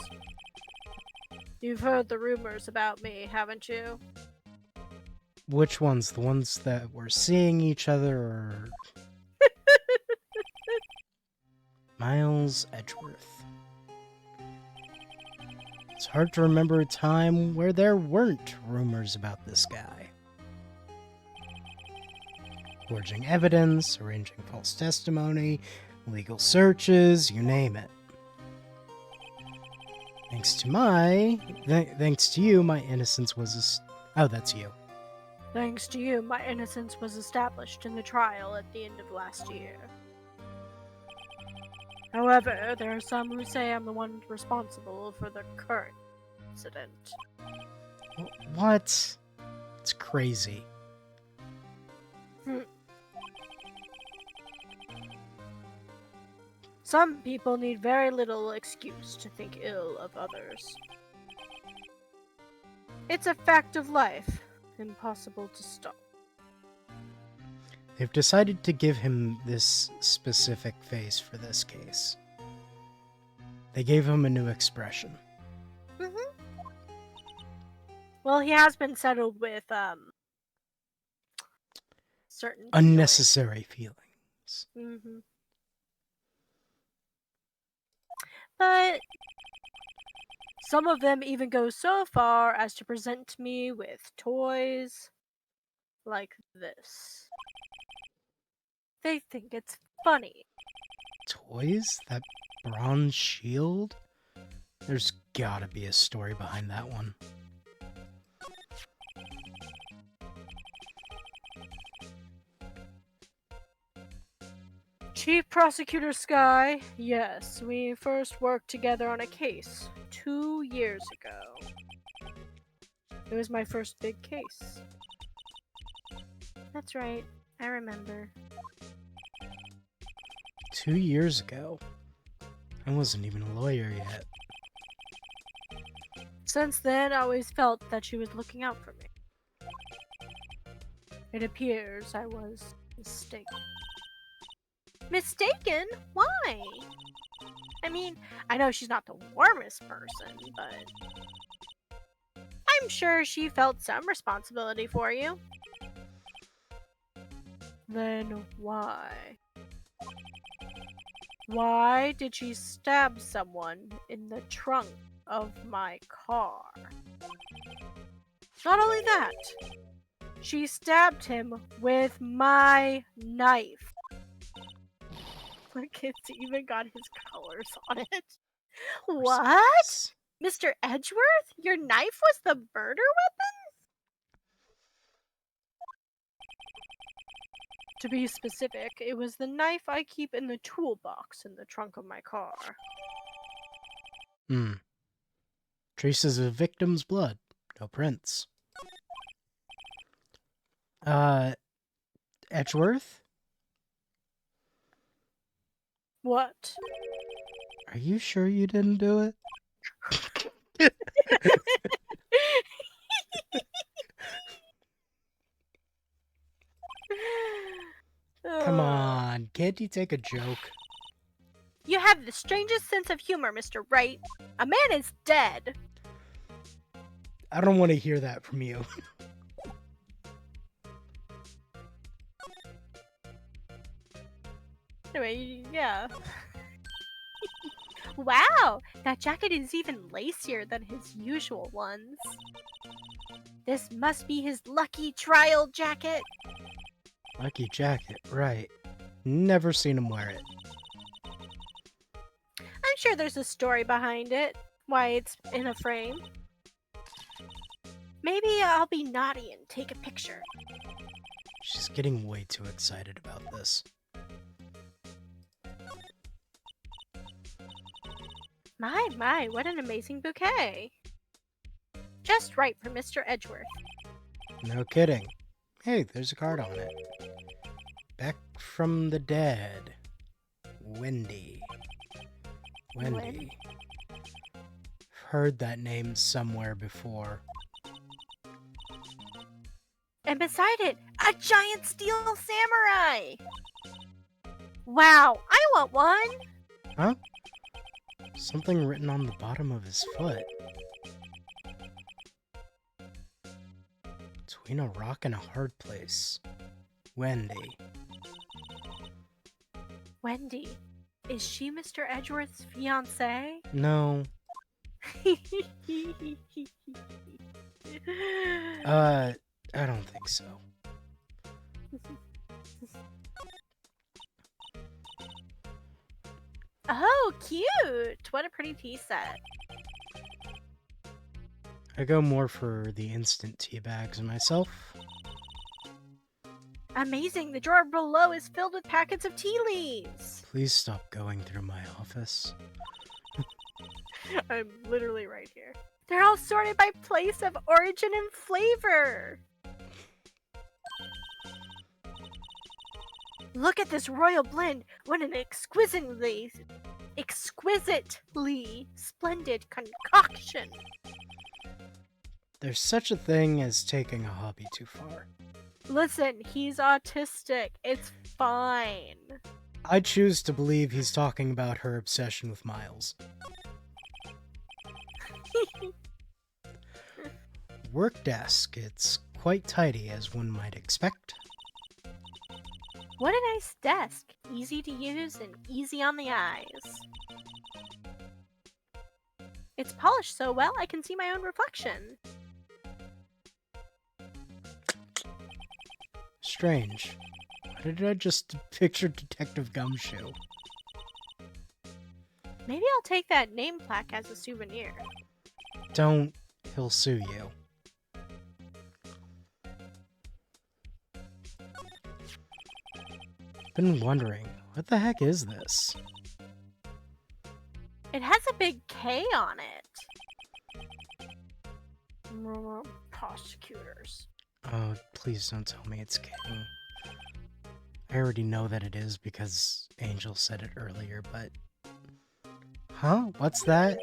You've heard the rumors about me, haven't you? Which ones? The ones that were seeing each other or Miles Edgeworth? It's hard to remember a time where there weren't rumors about this guy. Forging evidence, arranging false testimony, legal searches, you name it. Thanks to you, my innocence was oh, that's you. Thanks to you, my innocence was established in the trial at the end of last year. However, there are some who say I'm the one responsible for the current incident. What? It's crazy. Some people need very little excuse to think ill of others. It's a fact of life, impossible to stop. They've decided to give him this specific face for this case. They gave him a new expression. Well, he has been settled with, certain Unnecessary feelings. But some of them even go so far as to present me with toys like this. They think it's funny. Toys? That bronze shield? There's gotta be a story behind that one. Chief Prosecutor Sky, yes, we first worked together on a case 2 years ago. It was my first big case. That's right, I remember. 2 years ago? I wasn't even a lawyer yet. Since then, I always felt that she was looking out for me. It appears I was mistaken. Mistaken? Why? I mean, I know she's not the warmest person, but I'm sure she felt some responsibility for you. Then why? Why did she stab someone in the trunk of my car? Not only that, she stabbed him with my knife. Look, it's even got his colors on it. What? Mr. Edgeworth? Your knife was the murder weapon? To be specific, it was the knife I keep in the toolbox in the trunk of my car. Traces of victim's blood. No prints. Edgeworth? What? Are you sure you didn't do it? Come on, can't you take a joke? You have the strangest sense of humor, Mr. Wright. A man is dead. I don't want to hear that from you. Anyway, yeah. Wow, that jacket is even lacier than his usual ones. This must be his lucky trial jacket. Lucky jacket, right. Never seen him wear it. I'm sure there's a story behind it, why it's in a frame. Maybe I'll be naughty and take a picture. She's getting way too excited about this. My, what an amazing bouquet. Just right for Mr. Edgeworth. No kidding. Hey, there's a card on it. Back from the dead. Wendy. Wendy. Heard that name somewhere before. And beside it, A giant steel samurai! Wow, I want one! Huh? Something written on the bottom of his foot. Between a rock and a hard place. Wendy. Wendy, is she Mr. Edgeworth's fiancée? No. I don't think so. Oh, cute! What a pretty tea set. I go more for the instant tea bags myself. Amazing! The drawer below is filled with packets of tea leaves! Please stop going through my office. I'm literally right here. They're all sorted by place of origin and flavor! Look at this royal blend! What an exquisitely splendid concoction! There's such a thing as taking a hobby too far. Listen, he's autistic. It's fine. I choose to believe he's talking about her obsession with Miles. Work desk. It's quite tidy, as one might expect. What a nice desk. Easy to use and easy on the eyes. It's polished so well I can see my own reflection. Strange. Why did I just picture Detective Gumshoe? Maybe I'll take that name plaque as a souvenir. Don't. He'll sue you. Been wondering, what the heck is this? It has a big K on it. Prosecutors. Oh, please don't tell me it's King. I already know that it is because Angel said it earlier, but... Huh? What's that?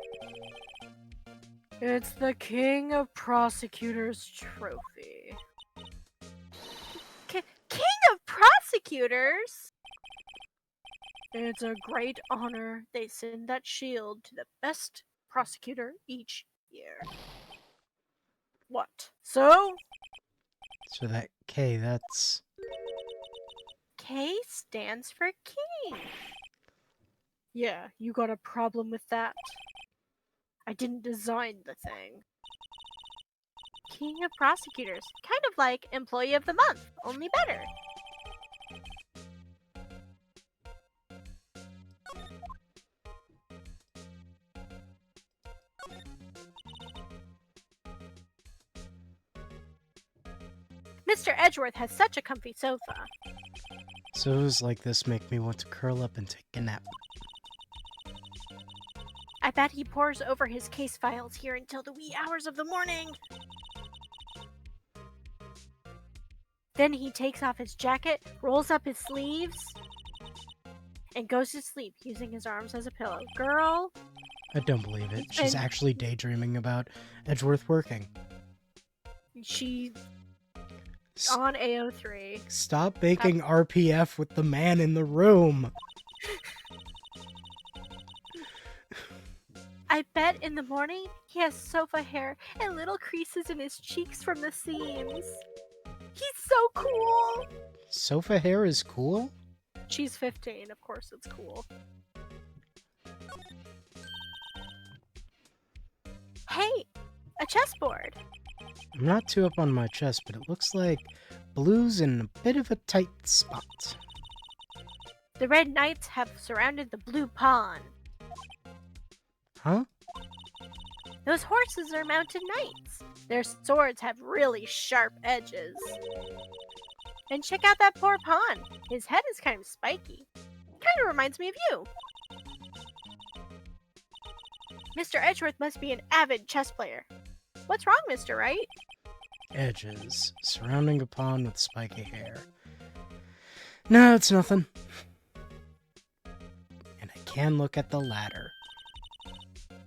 It's the King of Prosecutors trophy. King of Prosecutors? It's a great honor. They send that shield to the best prosecutor each year. What? So? So that K, that's... K stands for king. Yeah, you got a problem with that? I didn't design the thing. King of Prosecutors. Kind of like Employee of the Month, only better. Mr. Edgeworth has such a comfy sofa. So's like this make me want to curl up and take a nap. I bet he pores over his case files here until the wee hours of the morning. Then he takes off his jacket, rolls up his sleeves, and goes to sleep using his arms as a pillow. Girl. I don't believe it. She's actually daydreaming about Edgeworth working. She's on AO3. Stop making RPF with the man in the room. I bet in the morning he has sofa hair and little creases in his cheeks from the seams. He's so cool! Sofa hair is cool? She's 15, of course it's cool. Hey, a chessboard! I'm not too up on my chess, but it looks like Blue's in a bit of a tight spot. The red knights have surrounded the blue pawn. Huh? Those horses are mounted knights. Their swords have really sharp edges. And check out that poor pawn. His head is kind of spiky. Kind of reminds me of you. Mr. Edgeworth must be an avid chess player. What's wrong, Mr. Wright? Edges, surrounding a pawn with spiky hair. No, it's nothing. And I can look at the ladder.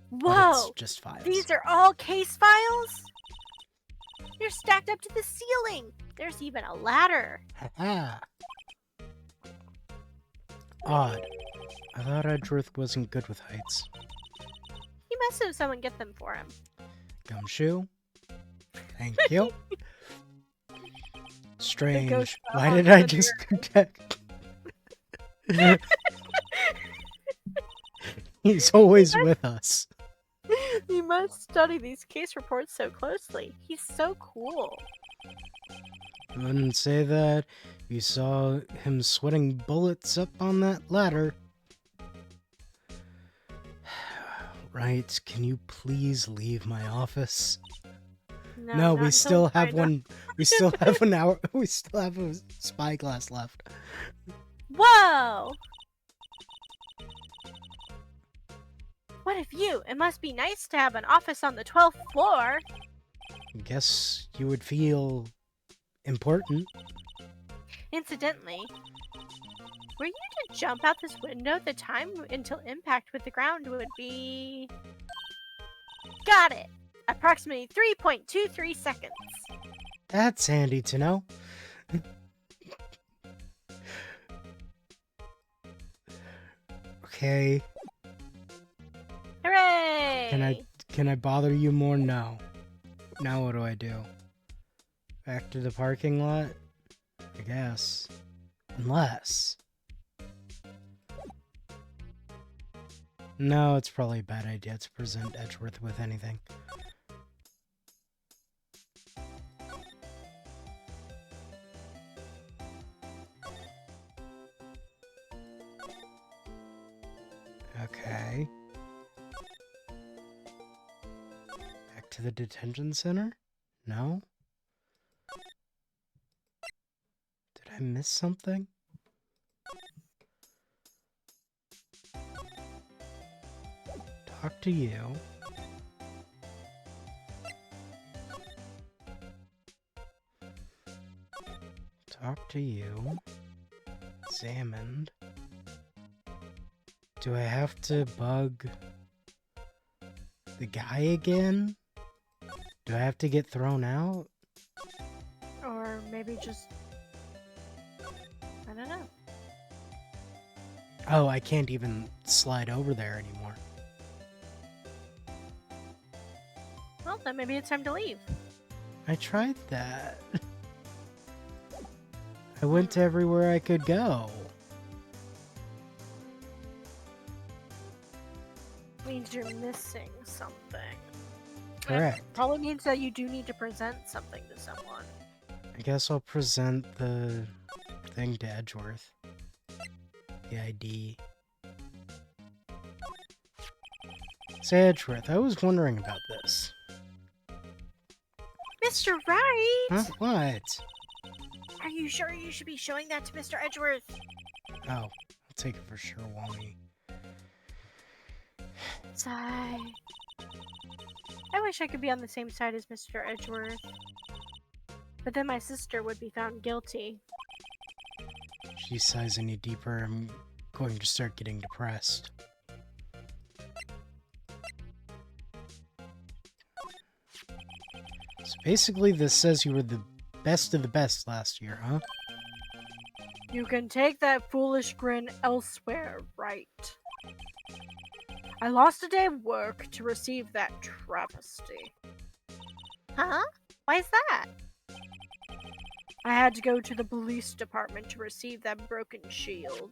Whoa! But it's just files. These are all case files? You're stacked up to the ceiling. There's even a ladder. Ha. Odd. I thought Edgeworth wasn't good with heights. He must have someone get them for him. Gumshoe? Thank you. Strange. ghost Why of did I the just He's always with us. You must study these case reports so closely. He's so cool. I wouldn't say that. You saw him sweating bullets up on that ladder. Right, can you please leave my office? No, not we until still have right one. We still have an hour. We still have a spyglass left. Whoa! What of you? It must be nice to have an office on the 12th floor. Guess you would feel important. Incidentally, were you to jump out this window, the time until impact with the ground would be... Got it! Approximately 3.23 seconds. That's handy to know. Okay. Hooray! Can I bother you more? No. Now what do I do? Back to the parking lot? I guess. Unless... No, it's probably a bad idea to present Edgeworth with anything. Okay. Back to the detention center? No? Did I miss something? Talk to you. Talk to you. Examined. Do I have to bug the guy again? Do I have to get thrown out? Or maybe just... I don't know. Oh, I can't even slide over there anymore. Well, then maybe it's time to leave. I tried that. I went to everywhere I could go. Means you're missing something. Correct. It probably means that you do need to present something to someone. I guess I'll present the thing to Edgeworth. The ID. Say, Edgeworth, I was wondering about this. Mr. Wright! Huh? What? Are you sure you should be showing that to Mr. Edgeworth? Oh, I'll take it for sure, Wally. Sigh. I wish I could be on the same side as Mr. Edgeworth. But then my sister would be found guilty. She sighs any deeper, I'm going to start getting depressed. So basically this says you were the best of the best last year, huh? You can take that foolish grin elsewhere, right? I lost a day of work to receive that travesty. Huh? Why is that? I had to go to the police department to receive that broken shield.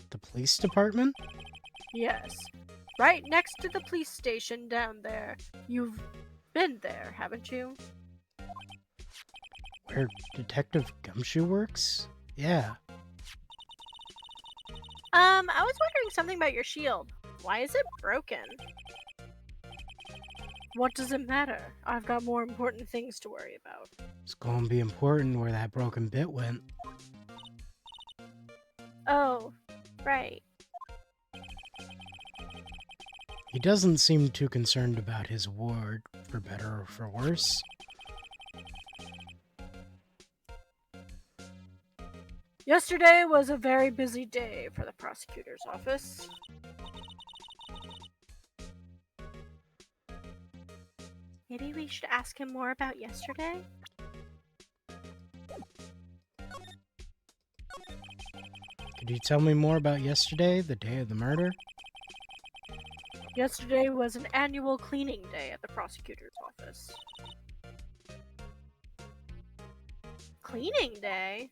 The police department? Yes. Right next to the police station down there. You've been there, haven't you? Where Detective Gumshoe works? Yeah. I was wondering something about your shield. Why is it broken? What does it matter? I've got more important things to worry about. It's gonna be important where that broken bit went. Oh, right. He doesn't seem too concerned about his ward, for better or for worse. Yesterday was a very busy day for the prosecutor's office. Maybe we should ask him more about yesterday? Could you tell me more about yesterday, the day of the murder? Yesterday was an annual cleaning day at the prosecutor's office. Cleaning day?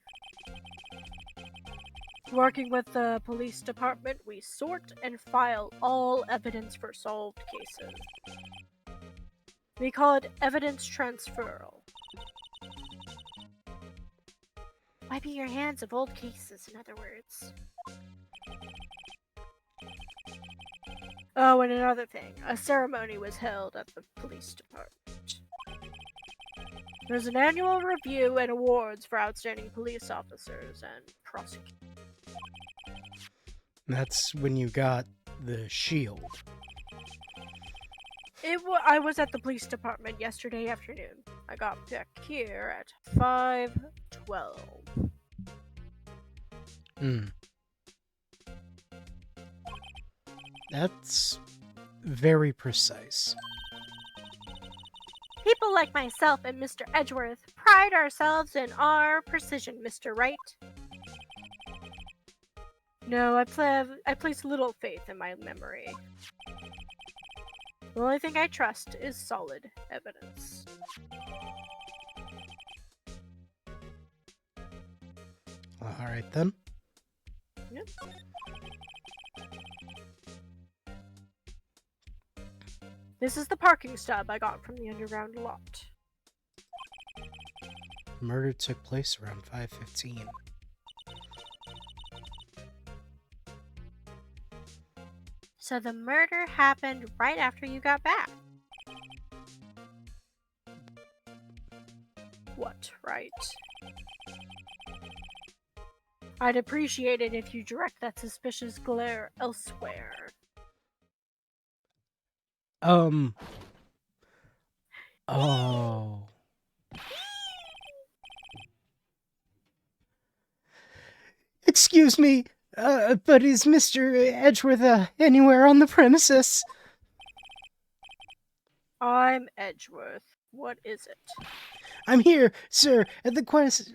Working with the police department, we sort and file all evidence for solved cases. We call it evidence transferal. Wiping your hands of old cases, in other words. Oh, and another thing. A ceremony was held at the police department. There's an annual review and awards for outstanding police officers and prosecutors. That's when you got the shield. I was at the police department yesterday afternoon. I got back here at 5:12. That's very precise. People like myself and Mr. Edgeworth pride ourselves in our precision, Mr. Wright. No, I place little faith in my memory. The only thing I trust is solid evidence. Alright then. Yep. This is the parking stub I got from the underground lot. The murder took place around 5:15. So the murder happened right after you got back. What, right? I'd appreciate it if you direct that suspicious glare elsewhere. Oh. Excuse me, but is Mr. Edgeworth anywhere on the premises? I'm Edgeworth. What is it? I'm here, sir, at the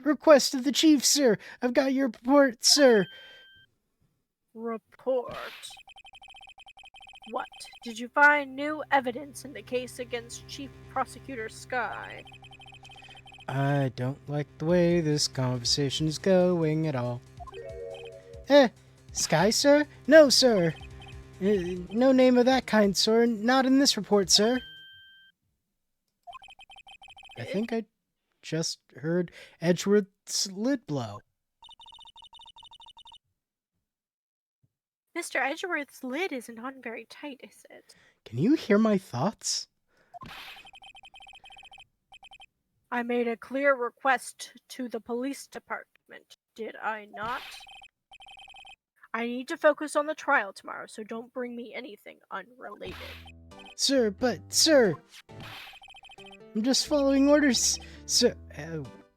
request of the chief, sir. I've got your report, sir. Report? What? Did you find new evidence in the case against Chief Prosecutor Sky? I don't like the way this conversation is going at all. Sky, sir? No, sir. No name of that kind, sir. Not in this report, sir. I think I just heard Edgeworth's lid blow. Mr. Edgeworth's lid isn't on very tight, is it? Can you hear my thoughts? I made a clear request to the police department, did I not? I need to focus on the trial tomorrow, so don't bring me anything unrelated. Sir, but, sir! I'm just following orders, sir.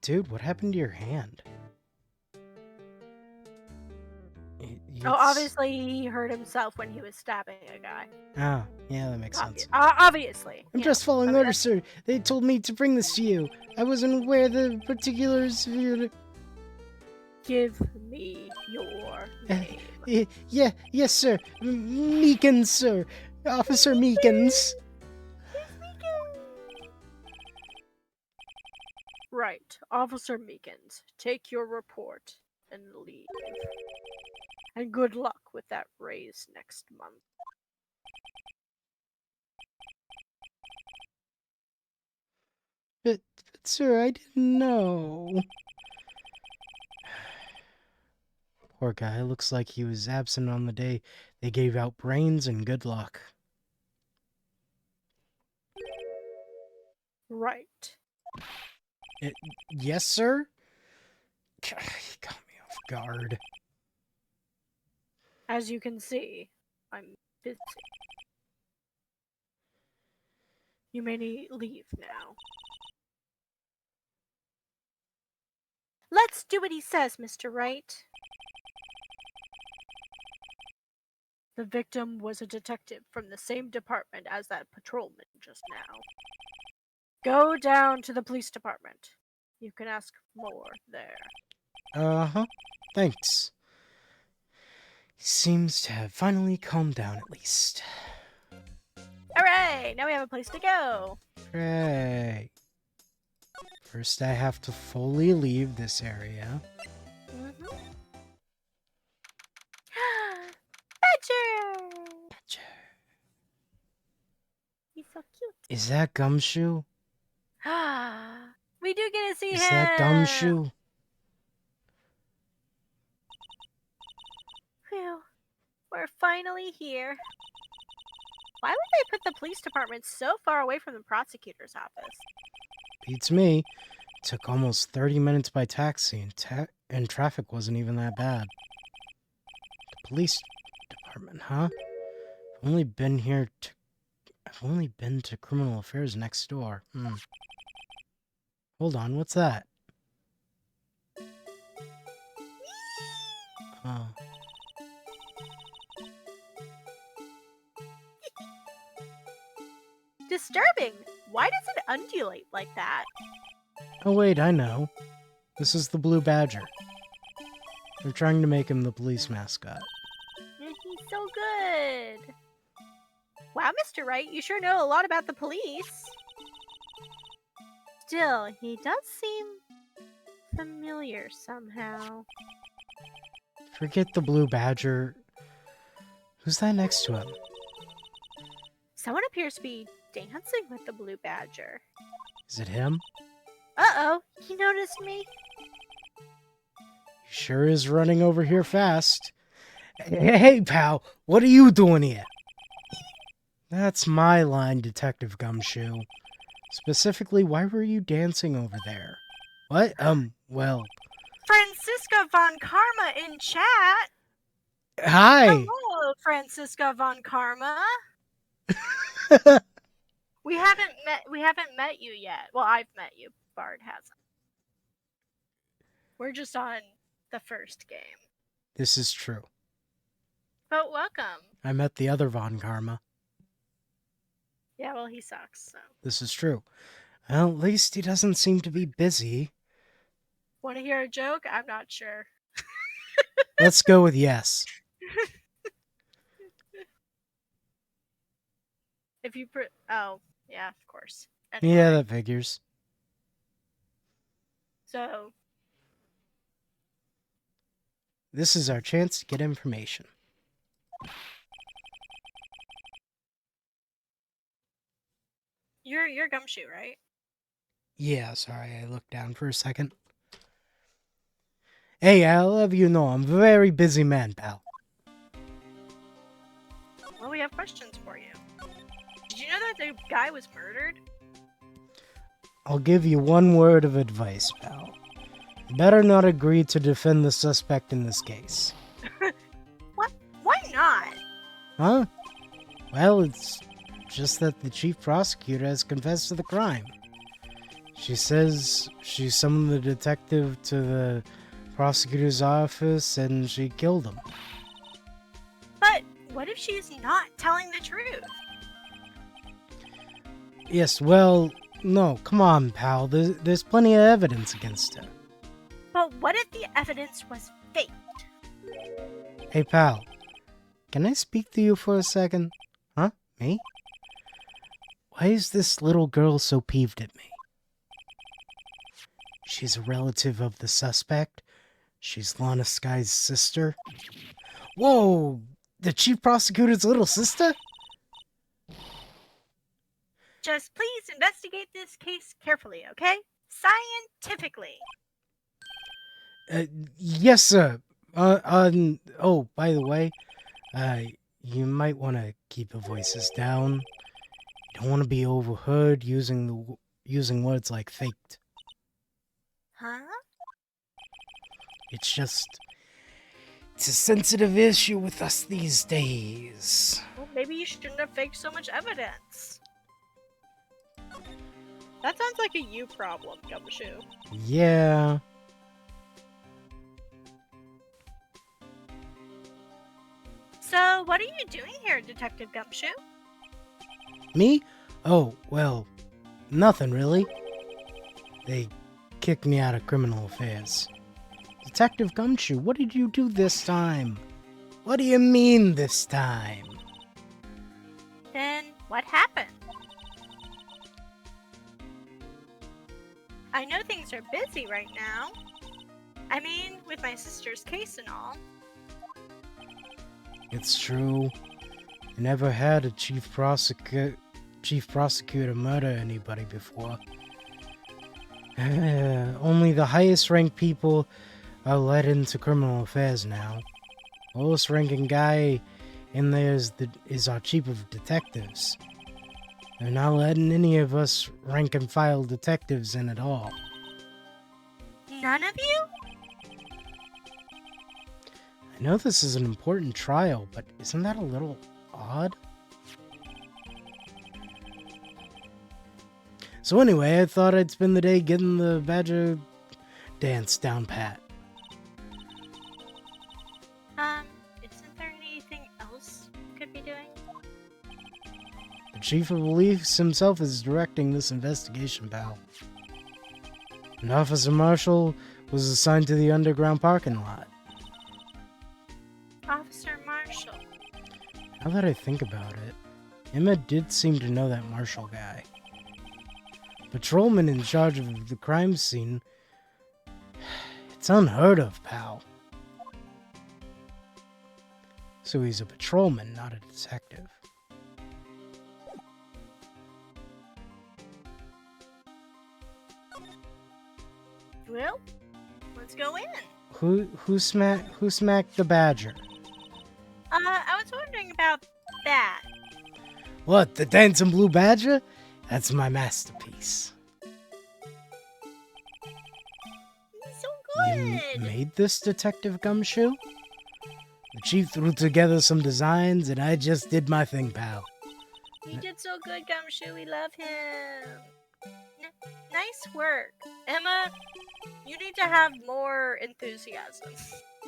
Dude, what happened to your hand? Oh, obviously he hurt himself when he was stabbing a guy. Oh, yeah, that makes sense. Obviously. I'm just following orders, sir. They told me to bring this to you. I wasn't aware of the particulars. Give me your name. Yes, sir. Meekins, sir. Officer Meekins. Right. Officer Meekins, take your report and leave. And good luck with that raise next month. But sir, I didn't know. Poor guy. Looks like he was absent on the day they gave out brains, and good luck. Right. Yes, sir? He got me off guard. As you can see, I'm busy. You may leave now. Let's do what he says, Mr. Wright. The victim was a detective from the same department as that patrolman just now. Go down to the police department. You can ask more there. Uh-huh. Thanks. He seems to have finally calmed down at least. Hooray! Now we have a place to go. Hooray. First, I have to fully leave this area. Mm-hmm. Badger! He's so cute. Is that Gumshoe? We do get to see him. Is that Gumshoe? Phew. We're finally here. Why would they put the police department so far away from the prosecutor's office? Beats me. Took almost 30 minutes by taxi, and traffic wasn't even that bad. The police department, huh? I've only been to criminal affairs next door. Hold on, what's that? Oh. Disturbing! Why does it undulate like that? Oh wait, I know. This is the Blue Badger. They're trying to make him the police mascot. He's so good. Wow, Mr. Wright, you sure know a lot about the police. Still, he does seem familiar somehow. Forget the Blue Badger. Who's that next to him? Someone appears to be dancing with the Blue Badger. Is it him? Uh-oh, he noticed me. He sure is running over here fast. Hey, pal, what are you doing here? That's my line, Detective Gumshoe. Specifically, why were you dancing over there? What? Well... Franziska von Karma in chat. Hi! Hello, Franziska von Karma. We haven't met you yet. Well, I've met you. Bard hasn't. We're just on the first game. This is true. But welcome. I met the other Von Karma. Yeah, well, he sucks, so. This is true. Well, at least he doesn't seem to be busy. Want to hear a joke? I'm not sure. Let's go with yes. If you oh, yeah, of course. Anyway, Yeah, that figures. so This is our chance to get information. you're Gumshoe, right? Yeah, sorry, I looked down for a second. Hey, I'll have you know, I'm a very busy man, pal. Well, we have questions for you. Did you know that the guy was murdered? I'll give you one word of advice, pal. Better not agree to defend the suspect in this case. What? Why not? Huh? Well, it's just that the chief prosecutor has confessed to the crime. She says she summoned the detective to the prosecutor's office and she killed him. But what if she's not telling the truth? Yes, well, no, come on, pal. There's plenty of evidence against her. But what if the evidence was faked? Hey, pal. Can I speak to you for a second? Huh? Me? Why is this little girl so peeved at me? She's a relative of the suspect. She's Lana Sky's sister. Whoa! The chief prosecutor's little sister? Just please investigate this case carefully, okay? Scientifically. Yes, sir. Oh, by the way, you might want to keep your voices down. You don't want to be overheard using words like faked. Huh? It's a sensitive issue with us these days. Well, maybe you shouldn't have faked so much evidence. That sounds like a you problem, Gumshoe. Yeah. So, what are you doing here, Detective Gumshoe? Me? Oh, well, Nothing, really. They kicked me out of criminal affairs. Detective Gumshoe, what did you do this time? What do you mean this time? Then what happened? I know things are busy right now. I mean, with my sister's case and all. It's true. I never had a chief prosecutor murder anybody before. Only the highest ranked people are let into criminal affairs now. Lowest ranking guy in there is our chief of detectives. They're not letting any of us rank and file detectives in at all. None of you? I know this is an important trial, but isn't that a little odd? So anyway, I thought I'd spend the day getting the Badger dance down pat. Isn't there anything else you could be doing? The chief of police himself is directing this investigation, pal. And Officer Marshall was assigned to the underground parking lot. Officer Marshall. Now that I think about it, Emma did seem to know that Marshall guy. Patrolman in charge of the crime scene. It's unheard of, pal. So he's a patrolman, not a detective. Well, let's go in. Who smacked the Badger? I was wondering about that. What, the Dancing Blue Badger? That's my masterpiece. He's so You good. made this, Detective Gumshoe? The chief threw together some designs, and I just did my thing, pal. He did so good, Gumshoe. We love him. Nice work. Emma, you need to have more enthusiasm.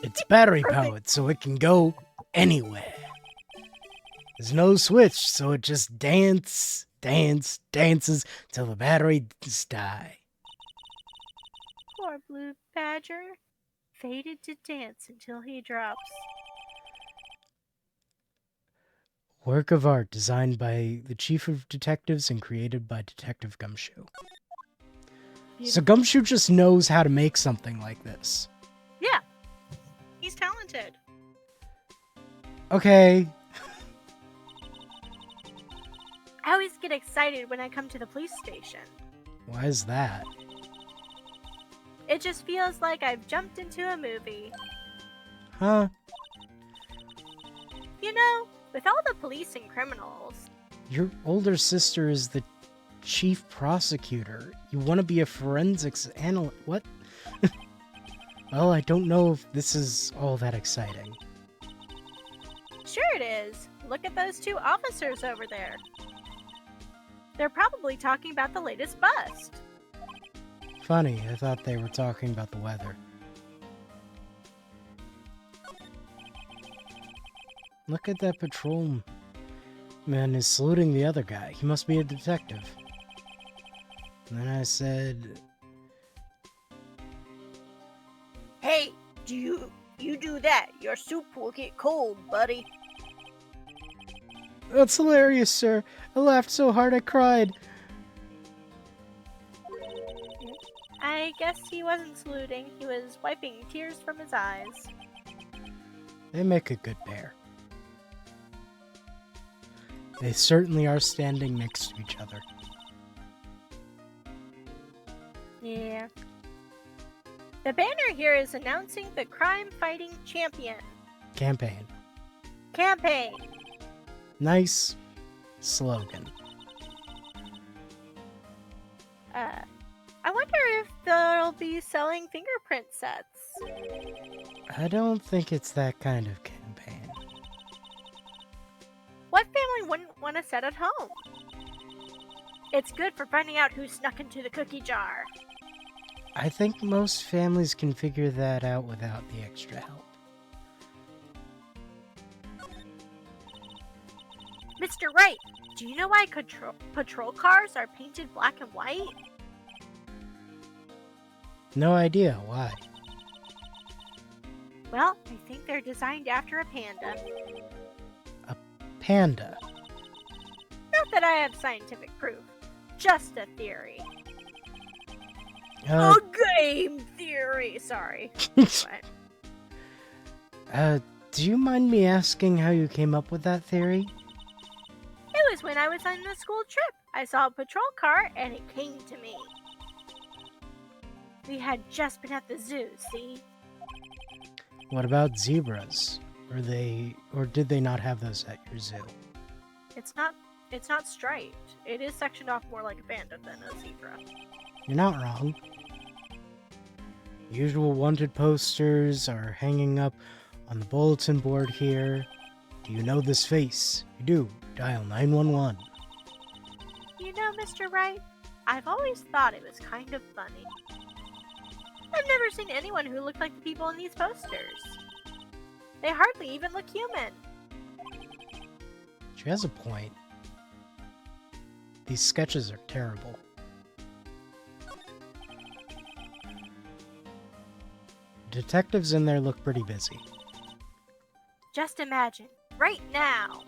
It's battery powered, so it can go anywhere. There's no switch, so it just dances till the batteries die. Poor Blue Badger. Fated to dance until he drops. Work of art designed by the chief of detectives and created by Detective Gumshoe. So Gumshoe just knows how to make something like this. Yeah. He's talented. Okay. I always get excited when I come to the police station. Why is that? It just feels like I've jumped into a movie. Huh? You know, with all the police and criminals. Your older sister is the chief prosecutor. You want to be a forensics analyst? What? Well, I don't know if this is all that exciting. Sure it is. Look at those two officers over there. They're probably talking about the latest bust. Funny, I thought they were talking about the weather. Look at that patrolman is saluting the other guy. He must be a detective. And then I said, Hey, you do that. Your soup will get cold, buddy. "That's hilarious, sir. I laughed so hard I cried." I guess he wasn't saluting. He was wiping tears from his eyes. They make a good pair. They certainly are standing next to each other. Yeah. The banner here is announcing the crime-fighting champion. Campaign. Campaign. Nice slogan. I wonder if they'll be selling fingerprint sets. I don't think it's that kind of campaign. What family wouldn't want a set at home? It's good for finding out who snuck into the cookie jar. I think most families can figure that out without the extra help. Mr. Wright, Do you know why patrol cars are painted black and white? No idea why. Well, I think they're designed after a panda. Panda. Not that I have scientific proof, just a theory. Uh, A game theory! Sorry. What? Do you mind me asking how you came up with that theory? It was when I was on the school trip. I saw a patrol car and it came to me. We had just been at the zoo, see? What about zebras? Or did they not have those at your zoo? It's not striped. It is sectioned off more like a panda than a zebra. You're not wrong. Usual wanted posters are hanging up on the bulletin board here. Do you know this face? You do. Dial 911. You know, Mr. Wright, I've always thought it was kind of funny. I've never seen anyone who looked like the people in these posters. They hardly even look human. She has a point. These sketches are terrible. Detectives in there look pretty busy. Just imagine, right now,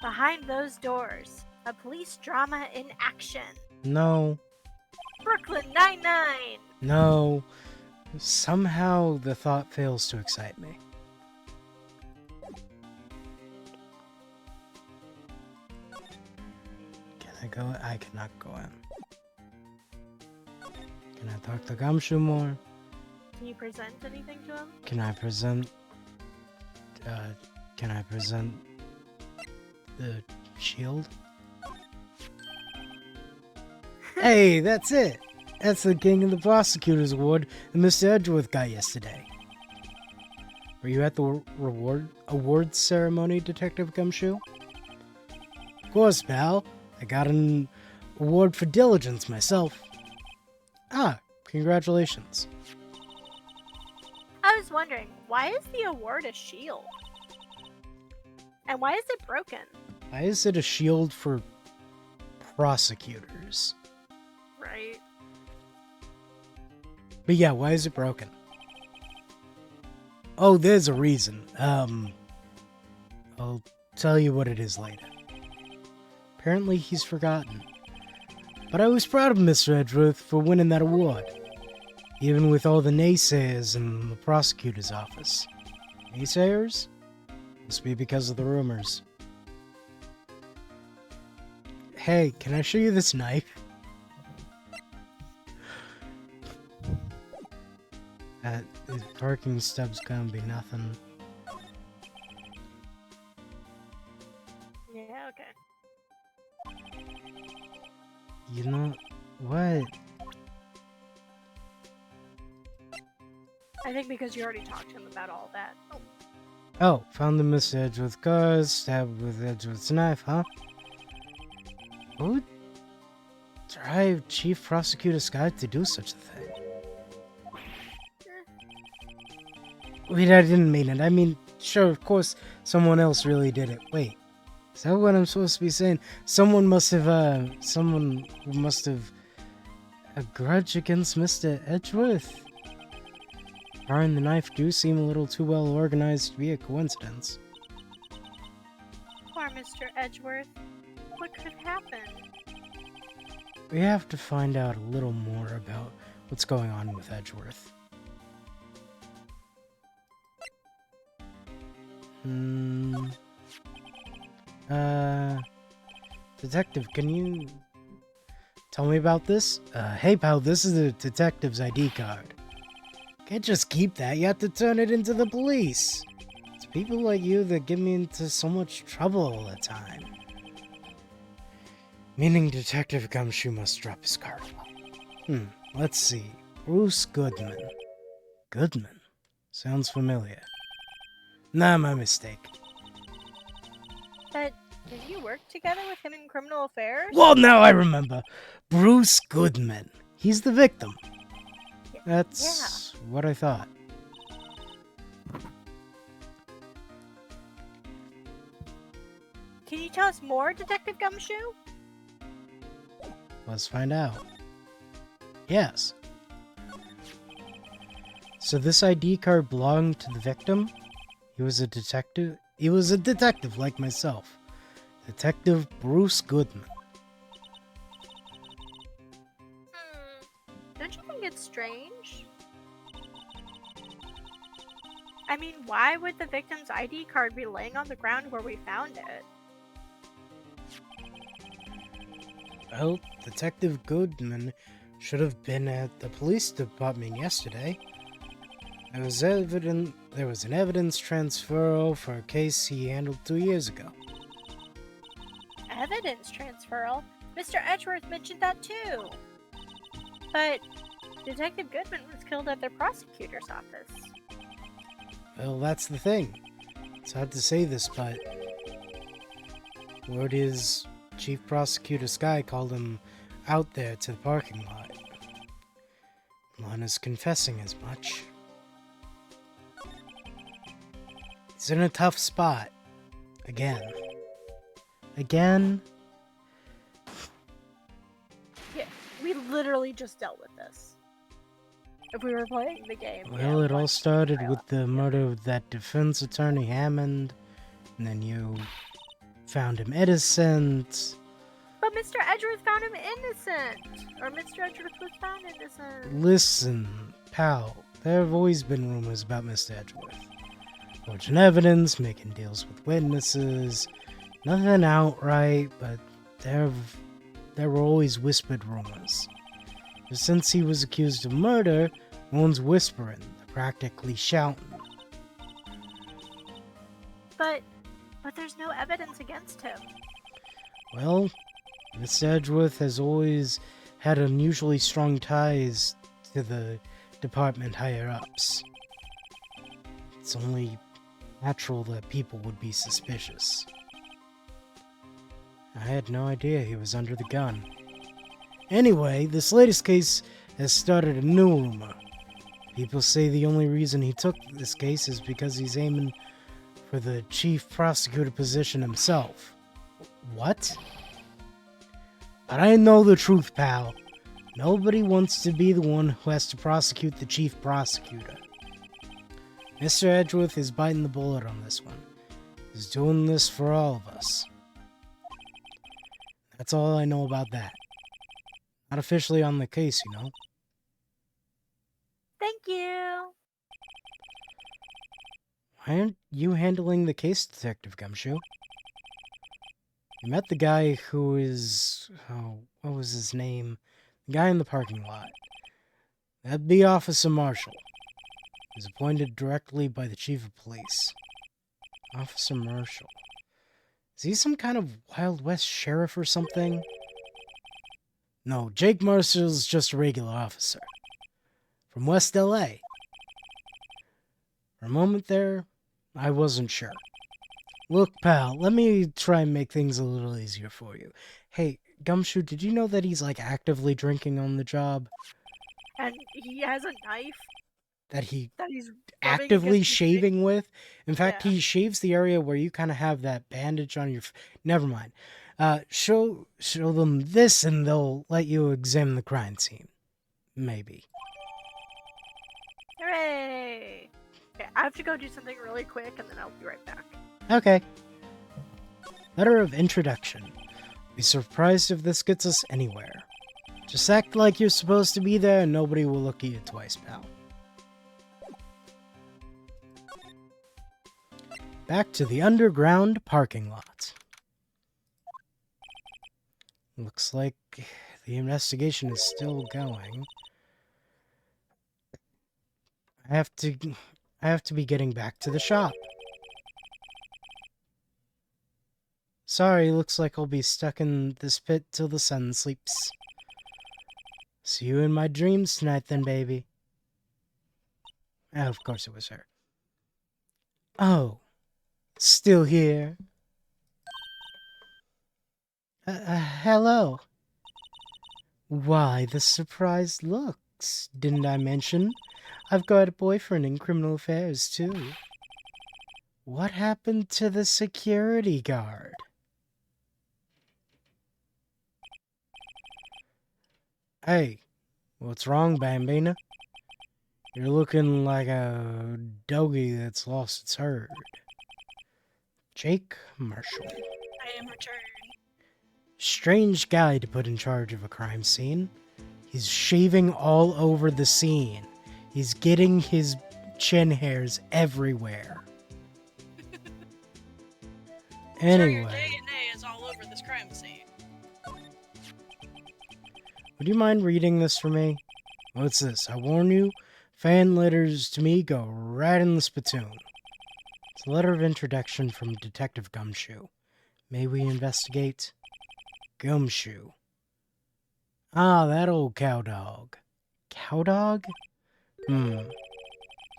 behind those doors, a police drama in action. No, Brooklyn Nine-Nine! no. Somehow the thought fails to excite me. Can I go? I cannot go in. Can I talk to Gumshoe more? Can you present anything to him? Can I present the shield? Hey, that's it! That's the King of the Prosecutors Award that Mr. Edgeworth got yesterday. Were you at the awards ceremony, Detective Gumshoe? Of course, pal. I got an award for diligence myself. Ah, congratulations. I was wondering, why is the award a shield? And why is it broken? Why is it a shield for prosecutors? Right. But yeah, why is it broken? Oh, there's a reason. I'll tell you what it is later. Apparently he's forgotten. But I was proud of Mr. Edgeworth for winning that award. Even with all the naysayers in the prosecutor's office. Naysayers? Must be because of the rumors. Hey, can I show you this knife? His parking stub's gonna be nothing. Yeah, okay. You know what? I think because you already talked to him about all that. Oh. Oh, found the Miss Edgeworth cars, stabbed with Edgeworth's knife, huh? Who would drive Chief Prosecutor Scott to do such a thing? Wait, I didn't mean it. I mean, sure, of course, someone else really did it. Wait, is that what I'm supposed to be saying? Someone must have a grudge against Mr. Edgeworth. Firing the knife do seem a little too well organized to be a coincidence. Poor Mr. Edgeworth. What could have happened? We have to find out a little more about what's going on with Edgeworth. Detective, can you tell me about this? Hey pal, this is the detective's ID card. Can't just keep that, you have to turn it into the police. It's people like you that get me into so much trouble all the time. Meaning Detective Gumshoe must drop his card. Let's see. Bruce Goodman. Goodman? Sounds familiar. Nah, my mistake. But did you work together with him in criminal affairs? Well, now I remember. Bruce Goodman. He's the victim. That's what I thought. Can you tell us more, Detective Gumshoe? Let's find out. Yes. So this ID card belonged to the victim. He was a detective. He was a detective like myself. Detective Bruce Goodman. Don't you think it's strange? I mean, why would the victim's ID card be laying on the ground where we found it? Well, Detective Goodman should have been at the police department yesterday. There was an evidence transferal for a case he handled 2 years ago. Evidence transferal? Mr. Edgeworth mentioned that too. But Detective Goodman was killed at the prosecutor's office. Well, that's the thing. It's hard to say this, but word is Chief Prosecutor Sky called him out there to the parking lot. Lana's confessing as much. He's in a tough spot. Again. Again? Yeah, we literally just dealt with this. If we were playing the game. Well, it all started with the murder of that defense attorney Hammond, and then you found him innocent. But Mr. Edgeworth found him innocent! Or Mr. Edgeworth was found innocent. Listen, pal, there have always been rumors about Mr. Edgeworth. Forging evidence, making deals with witnesses. Nothing outright, but there were always whispered rumors. But since he was accused of murder, no one's whispering, they're practically shouting. But there's no evidence against him. Well, Mr. Edgeworth has always had unusually strong ties to the department higher-ups. It's only natural that people would be suspicious. I had no idea he was under the gun. Anyway, this latest case has started a new rumor. People say the only reason he took this case is because he's aiming for the chief prosecutor position himself. What? But I know the truth, pal. Nobody wants to be the one who has to prosecute the chief prosecutor. Mr. Edgeworth is biting the bullet on this one. He's doing this for all of us. That's all I know about that. Not officially on the case, you know. Thank you. Why aren't you handling the case, Detective Gumshoe? You met the guy who is... oh, what was his name? The guy in the parking lot. That'd be Officer Marshall. He's appointed directly by the Chief of Police. Officer Marshall. Is he some kind of Wild West sheriff or something? No, Jake Marshall's just a regular officer. From West LA. For a moment there, I wasn't sure. Look, pal, let me try and make things a little easier for you. Hey, Gumshoe, did you know that he's, actively drinking on the job? And he has a knife That he's rubbing actively against his shaving with? In fact, Yeah. he shaves the area where you kind of have that bandage on your... Never mind. Show them this and they'll let you examine the crime scene. Maybe. Hooray! Okay, I have to go do something really quick and then I'll be right back. Okay. Letter of introduction. Be surprised if this gets us anywhere. Just act like you're supposed to be there and nobody will look at you twice, pal. Back to the underground parking lot. Looks like the investigation is still going. I have to be getting back to the shop. Sorry, looks like I'll be stuck in this pit till the sun sleeps. See you in my dreams tonight then, baby. Of course it was her. Oh, still here? Hello. Why the surprised looks? Didn't I mention? I've got a boyfriend in criminal affairs, too. What happened to the security guard? Hey, what's wrong, Bambina? You're looking like a doggy that's lost its herd. Jake Marshall. I am returned. Strange guy to put in charge of a crime scene. He's shaving all over the scene. He's getting his chin hairs everywhere. Sure, your Anyway, DNA is all over this crime scene. would you mind reading this for me? What's this? I warn you, fan letters to me go right in the spittoon. It's a letter of introduction from Detective Gumshoe. May we investigate? Gumshoe. Ah, that old cowdog. Cowdog? He's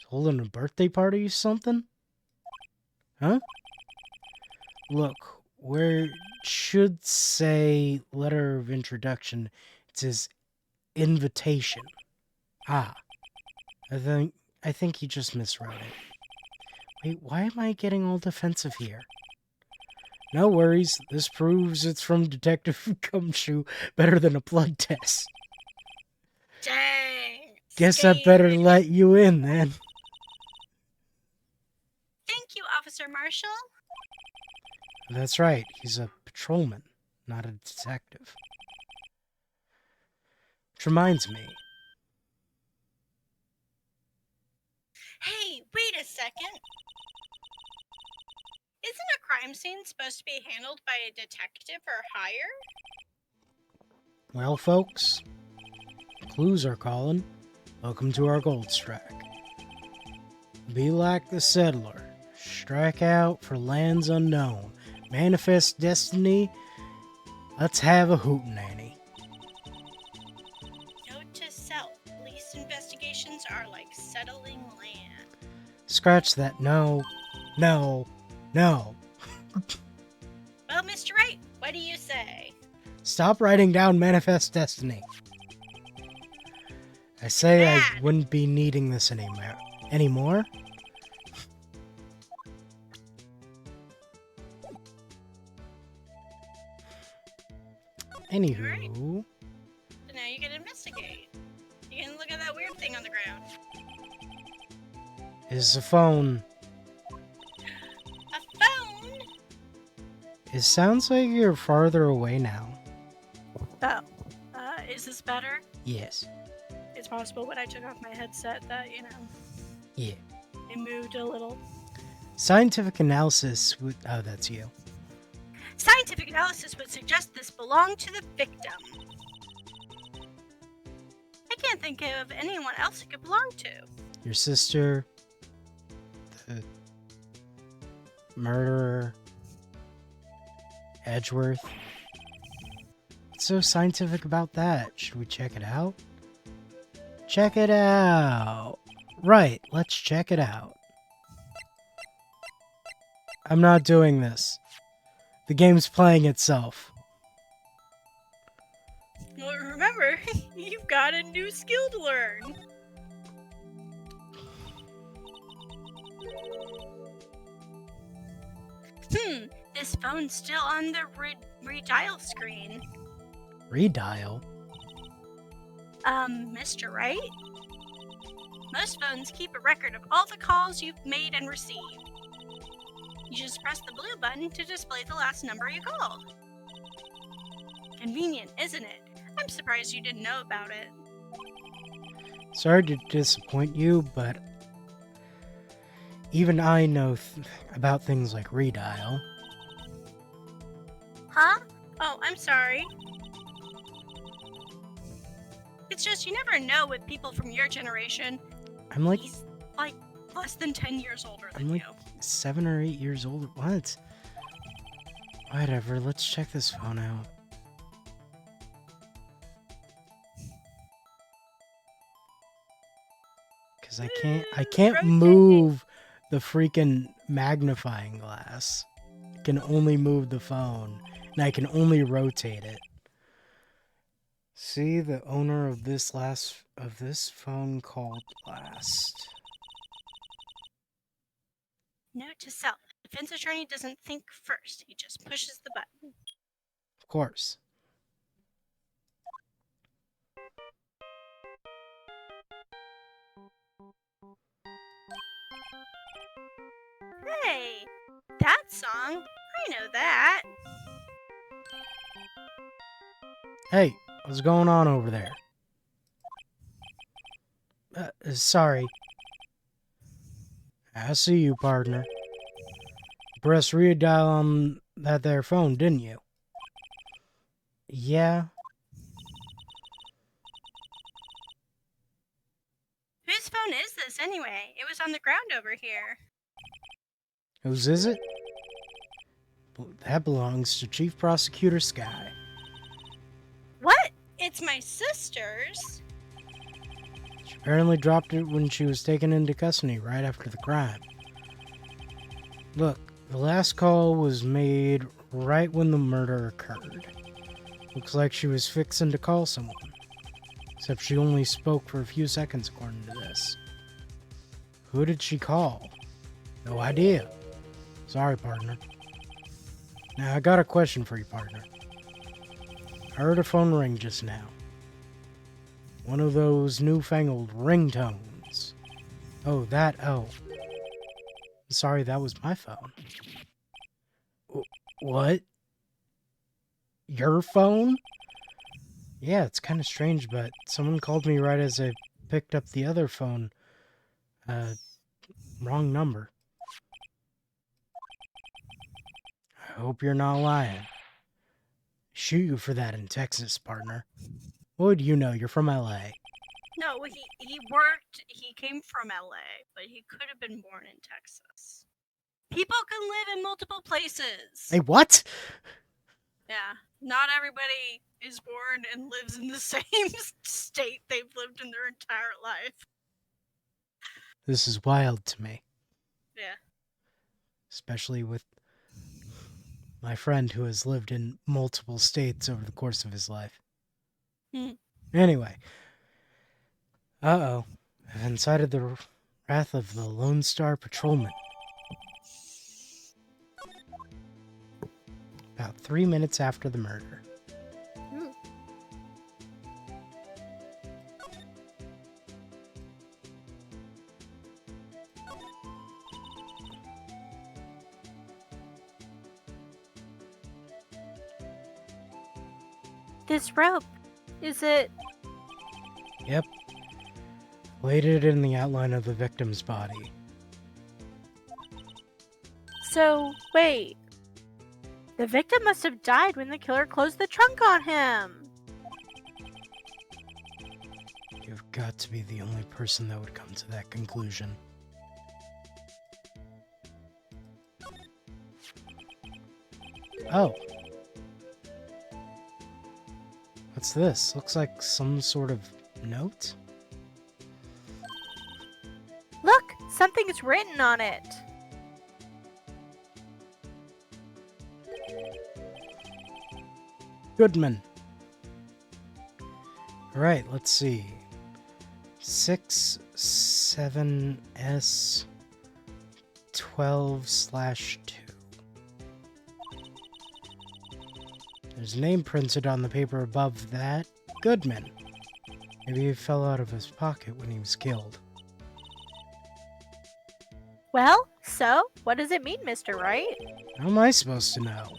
holding a birthday party or something? Huh? Look, where it should say letter of introduction, it says invitation. Ah, I think he just miswrote it. Wait, why am I getting all defensive here? No worries, this proves it's from Detective Gumshoe better than a blood test. Dang. Guess I better scared. let you in then. Thank you, Officer Marshall. That's right, he's a patrolman, not a detective. Which reminds me, Hey, wait a second. Isn't a crime scene supposed to be handled by a detective or higher? well, folks, clues are calling. Welcome to our gold strike. Be like the settler. Strike out for lands unknown. Manifest destiny. Let's have a hootenanny. Note to self, police investigations are like settling land. Scratch that. No. No. No. Well, Mr. Wright, what do you say? Stop writing down manifest destiny. I say I Bad. wouldn't be needing this anymore. Anywho, So now you can investigate. You can look at that weird thing on the ground. is the phone. A phone? It sounds like you're farther away now. Oh. Is this better? Yes. It's possible when I took off my headset that, Yeah. it moved a little. Scientific analysis would. Oh, that's you. Scientific analysis would suggest this belonged to the victim. I can't think of anyone else it could belong to. Your sister. The murderer. Edgeworth. What's so scientific about that? Should we check it out? Check it out! Right, let's check it out. I'm not doing this. The game's playing itself. Well, remember, you've got a new skill to learn. This phone's still on the redial screen. Redial? Mr. Wright? Most phones keep a record of all the calls you've made and received. You just press the blue button to display the last number you called. Convenient, isn't it? I'm surprised you didn't know about it. Sorry to disappoint you, but even I know about things like redial. Huh? Oh, I'm sorry. It's just you never know with people from your generation. I'm like He's like less than 10 years older than I'm like you. 7 or 8 years old. What? Whatever, let's check this phone out. Because I can't Rotate. move the freaking magnifying glass. I can only move the phone. And I can only rotate it. See, the owner of this phone called last. Note to self: defense attorney doesn't think first; he just pushes the button. Of course. Hey, that song. I know that. Hey, what's going on over there? Sorry. I see you, partner. Press redial on that there phone, didn't you? Yeah. Whose phone is this anyway? It was on the ground over here. Whose is it? That belongs to Chief Prosecutor Sky. What? It's my sister's? She apparently dropped it when she was taken into custody right after the crime. Look, the last call was made right when the murder occurred. Looks like she was fixing to call someone. Except she only spoke for a few seconds according to this. Who did she call? No idea. Sorry, partner. Now, I got a question for you, partner. I heard a phone ring just now. One of those newfangled ringtones. Oh. Sorry, that was my phone. What? Your phone? Yeah, it's kind of strange, but someone called me right as I picked up the other phone. Wrong number. I hope you're not lying. Shoot you for that in Texas, partner. What would you know? You're from LA. No, he came from LA, but he could have been born in Texas. People can live in multiple places. Hey, what? Yeah, not everybody is born and lives in the same state they've lived in their entire life. This is wild to me. Yeah. Especially with my friend who has lived in multiple states over the course of his life. Anyway. Uh-oh. I've incited the wrath of the Lone Star Patrolman. About 3 minutes after the murder. This rope, is it? Yep. Laid it in the outline of the victim's body. So, wait. The victim must have died when the killer closed the trunk on him. You've got to be the only person that would come to that conclusion. Oh. What's this? Looks like some sort of note? Look, something's written on it. Goodman. Alright, let's see. 67S 12/2. There's a name printed on the paper above that. Goodman. Maybe it fell out of his pocket when he was killed. Well, so, what does it mean, Mr. Wright? How am I supposed to know?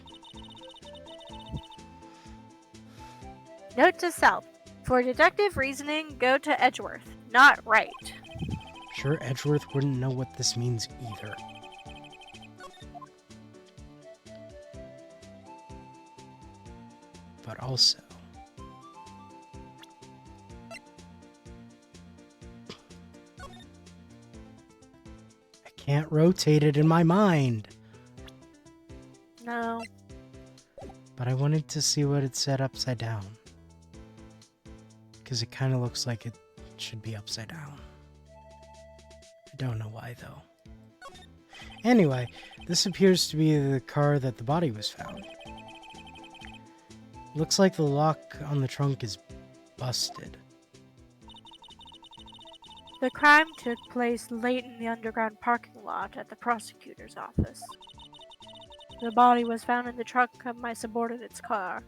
Note to self. For deductive reasoning, go to Edgeworth, not Wright. Sure, Edgeworth wouldn't know what this means either. But also... I can't rotate it in my mind. No. But I wanted to see what it said upside down. Because it kind of looks like it should be upside down. I don't know why, though. Anyway, this appears to be the car that the body was found. Looks like the lock on the trunk is busted. The crime took place late in the underground parking lot at the prosecutor's office. The body was found in the trunk of my subordinate's car.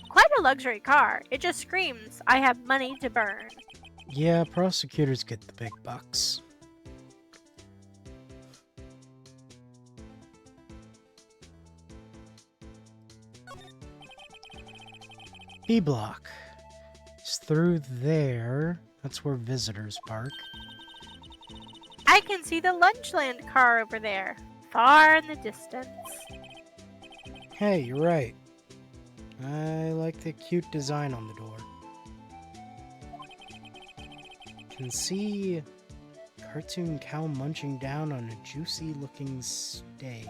Quite a luxury car. It just screams, I have money to burn. Yeah, prosecutors get the big bucks. B block. It's through there. That's where visitors park. I can see the Lunchland car over there, far in the distance. Hey, you're right. I like the cute design on the door. Can see cartoon cow munching down on a juicy looking steak.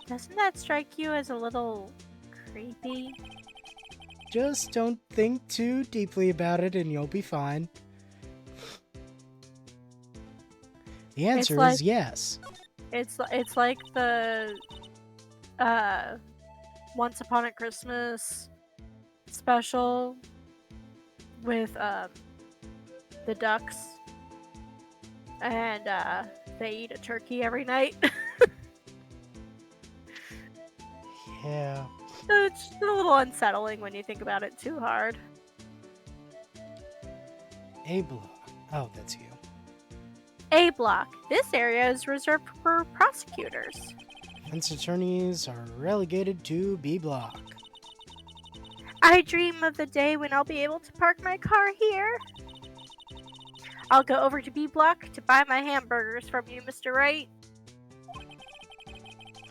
Doesn't that strike you as a little creepy? Just don't think too deeply about it and you'll be fine. The answer is yes. It's like the Once Upon a Christmas special with the ducks, and they eat a turkey every night. Yeah. It's a little unsettling when you think about it too hard. A block. Oh, that's you. A block. This area is reserved for prosecutors. Defense attorneys are relegated to B block. I dream of the day when I'll be able to park my car here. I'll go over to B block to buy my hamburgers from you, Mr. Wright.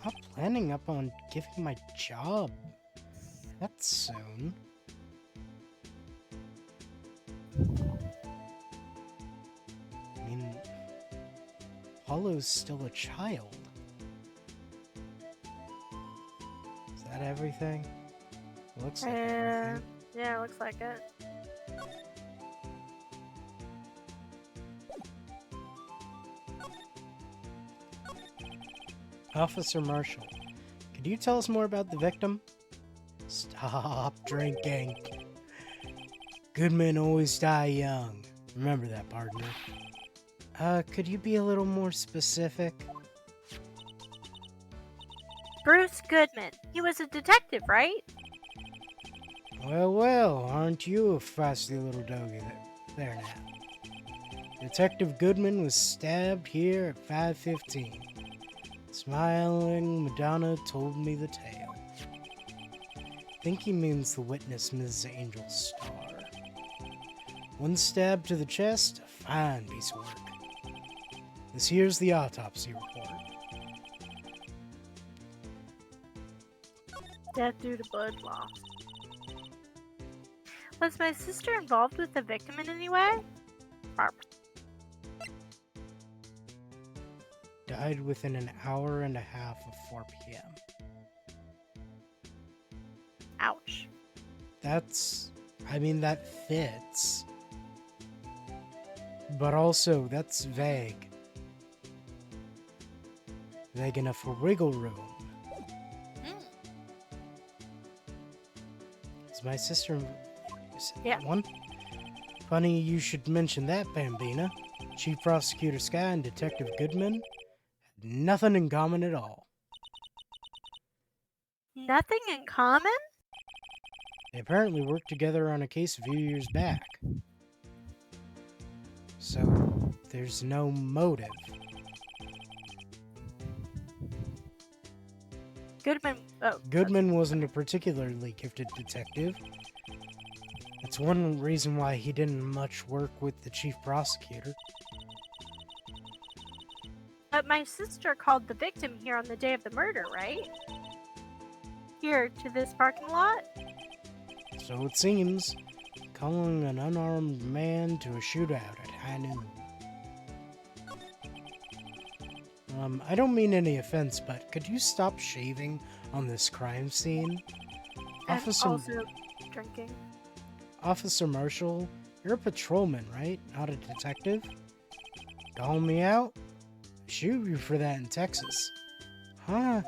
I'm planning up on giving my job that soon. I mean, Apollo's still a child. Is that everything? Looks like everything. Yeah, looks like it. Officer Marshall, could you tell us more about the victim? Stop drinking. Good men always die young. Remember that, partner. Could you be a little more specific? Bruce Goodman. He was a detective, right? Well, aren't you a feisty little doggy there now? Detective Goodman was stabbed here at 5:15. Smiling Madonna told me the tale. Think he means the witness, Mrs. Angel Starr. One stab to the chest, a fine piece of work. This here's the autopsy report. Death due to blood loss. Was my sister involved with the victim in any way? Barbara. Died within an hour and a half of 4 p.m. Ouch. That fits. But also, that's vague. Vague enough for wiggle room. Is my sister... Yeah. One? Funny you should mention that, Bambina. Chief Prosecutor Sky and Detective Goodman had nothing in common at all. Nothing in common? They apparently worked together on a case a few years back. So, there's no motive. Goodman wasn't a particularly gifted detective. That's one reason why he didn't much work with the chief prosecutor. But my sister called the victim here on the day of the murder, right? Here, to this parking lot? So it seems, calling an unarmed man to a shootout at high noon. I don't mean any offense, but could you stop shaving on this crime scene? And also drinking. Officer Marshall, you're a patrolman, right? Not a detective? Call me out? Shoot you for that in Texas. Huh?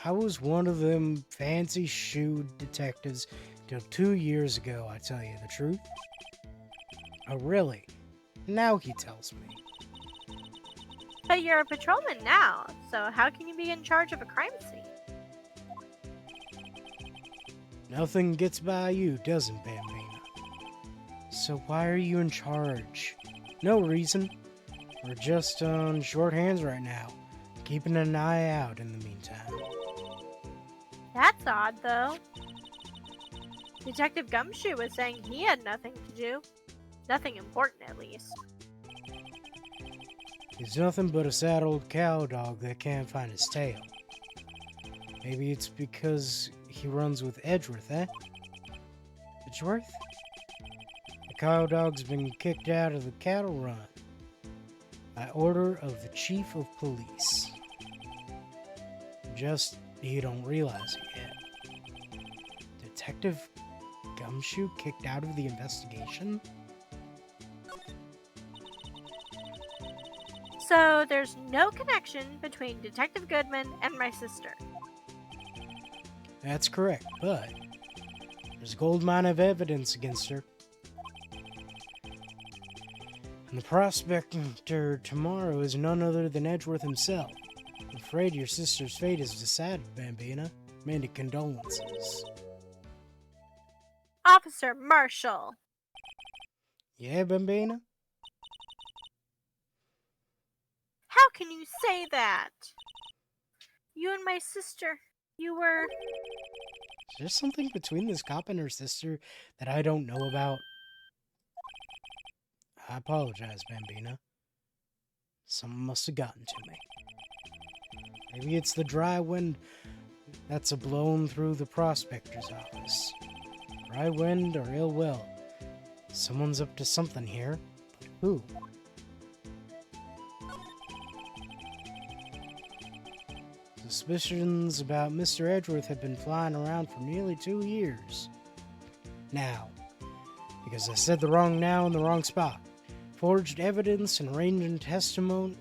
I was one of them fancy shoed detectives till 2 years ago, I tell you the truth. Oh, really? Now he tells me. But you're a patrolman now, so how can you be in charge of a crime scene? Nothing gets by you, doesn't Bambina? So why are you in charge? No reason. We're just on short hands right now, keeping an eye out in the meantime. That's odd, though. Detective Gumshoe was saying he had nothing to do. Nothing important, at least. He's nothing but a sad old cow dog that can't find his tail. Maybe it's because he runs with Edgeworth, eh? Edgeworth? The cow dog's been kicked out of the cattle run by order of the chief of police. Just you don't realize it yet. Detective Gumshoe kicked out of the investigation? So there's no connection between Detective Goodman and my sister. That's correct, but there's a gold mine of evidence against her. And the prospector tomorrow is none other than Edgeworth himself. I'm afraid your sister's fate is decided, Bambina. Many condolences. Officer Marshall. Yeah, Bambina? How can you say that? You and my sister, you were... Is there something between this cop and her sister that I don't know about? I apologize, Bambina. Something must have gotten to me. Maybe it's the dry wind that's a blown through the prospector's office. Dry wind or ill will. Someone's up to something here. But who? Suspicions about Mr. Edgeworth have been flying around for nearly 2 years. Now, because I said the wrong now in the wrong spot. Forged evidence and arranging testimony,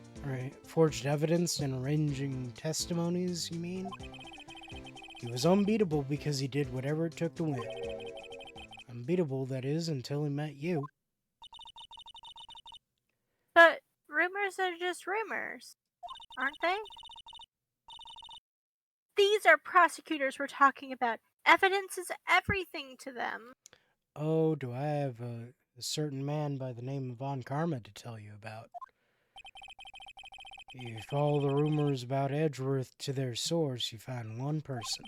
forged evidence and arranging testimonies, you mean? He was unbeatable because he did whatever it took to win. Unbeatable, that is, until he met you. But rumors are just rumors, aren't they? These are prosecutors we're talking about. Evidence is everything to them. Oh, do I have a certain man by the name of Von Karma to tell you about? You follow the rumors about Edgeworth to their source, you find one person.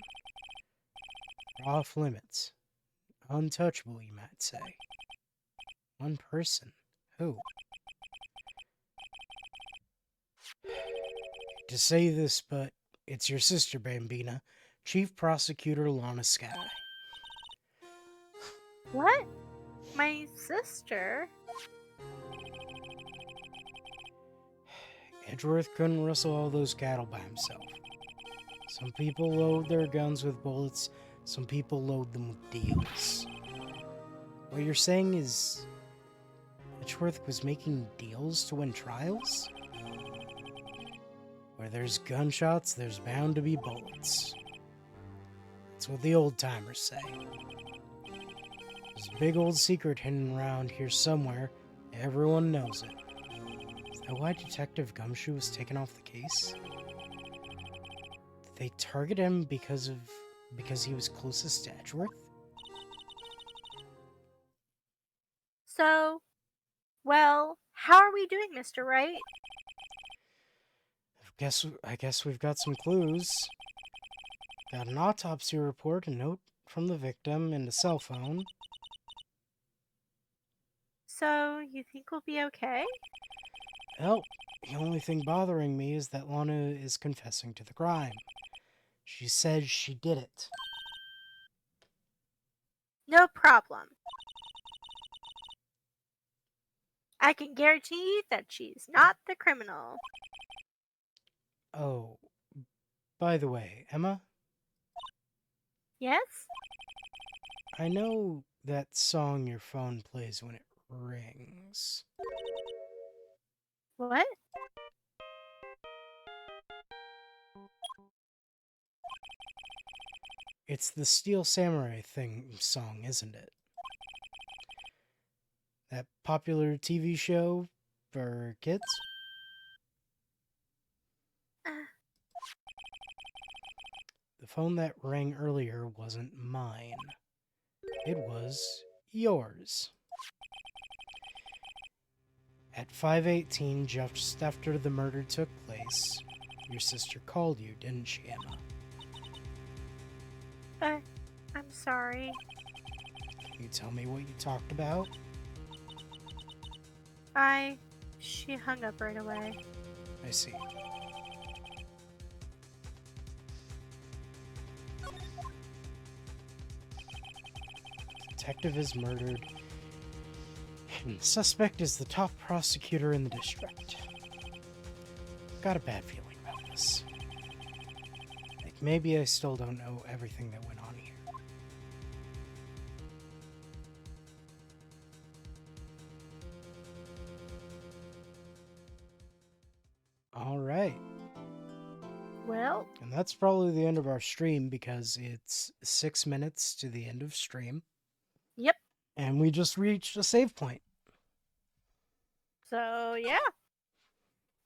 Off limits. Untouchable, you might say. One person. Who? To say this, but it's your sister, Bambina, Chief Prosecutor Lana Skye. What? My sister? Edgeworth couldn't rustle all those cattle by himself. Some people load their guns with bullets, some people load them with deals. What you're saying is Edgeworth was making deals to win trials? Where there's gunshots, there's bound to be bullets. That's what the old-timers say. There's a big old secret hidden around here somewhere. Everyone knows it. Is that why Detective Gumshoe was taken off the case? Did they target him because he was closest to Edgeworth? So, well, how are we doing, Mr. Wright? I guess we've got some clues. Got an autopsy report, a note from the victim, and a cell phone. So, you think we'll be okay? Well, the only thing bothering me is that Lana is confessing to the crime. She says she did it. No problem. I can guarantee that she's not the criminal. Oh, by the way, Emma, Yes? I know that song your phone plays when it rings. What? It's the Steel Samurai song, isn't it? That popular TV show for kids? The phone that rang earlier wasn't mine. It was yours. At 5:18, just after the murder took place, your sister called you, didn't she, Emma? I'm sorry. Can you tell me what you talked about? She hung up right away. I see. Detective is murdered. And the suspect is the top prosecutor in the district. Got a bad feeling about this. Like, maybe I still don't know everything that went on here. Alright. Well, And that's probably the end of our stream because it's 6 minutes to the end of stream. yep. And we just reached a save point. So, yeah.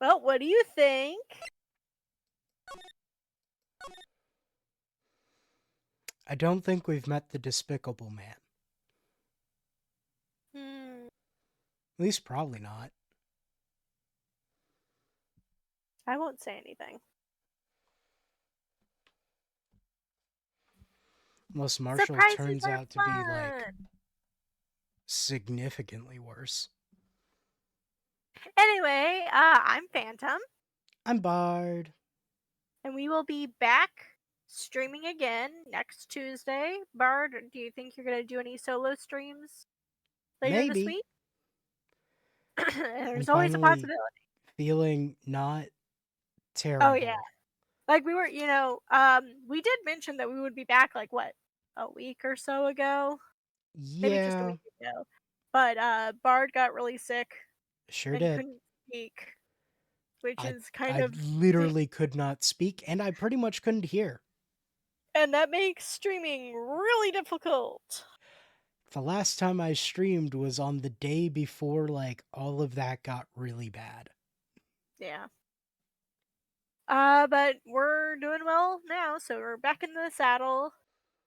Well, what do you think? I don't think we've met the Despicable Man. At least probably not. I won't say anything. Unless Marshall Surprises turns are out to be, like, fun. significantly worse. Anyway, I'm Phantom, I'm Bard. and we will be back streaming again next Tuesday. Bard, do you think you're gonna do any solo streams later this Maybe. week? There's I'm always a finally possibility. feeling not terrible. Oh yeah, like we were, we did mention that we would be back like what, a week or so ago, maybe just a Yeah, week ago. But Bard got really sick sure and did. couldn't speak, which I, is kind I of literally could not speak, and I pretty much couldn't hear. and that makes streaming really difficult. The last time I streamed was on the day before, like, all of that got really bad. Yeah. But we're doing well now, so we're back in the saddle,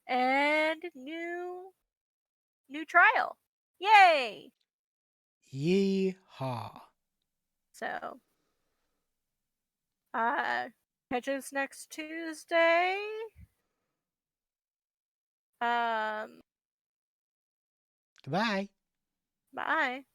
and new trial. Yay! Yee-haw. So, catch us next Tuesday. Goodbye. Bye.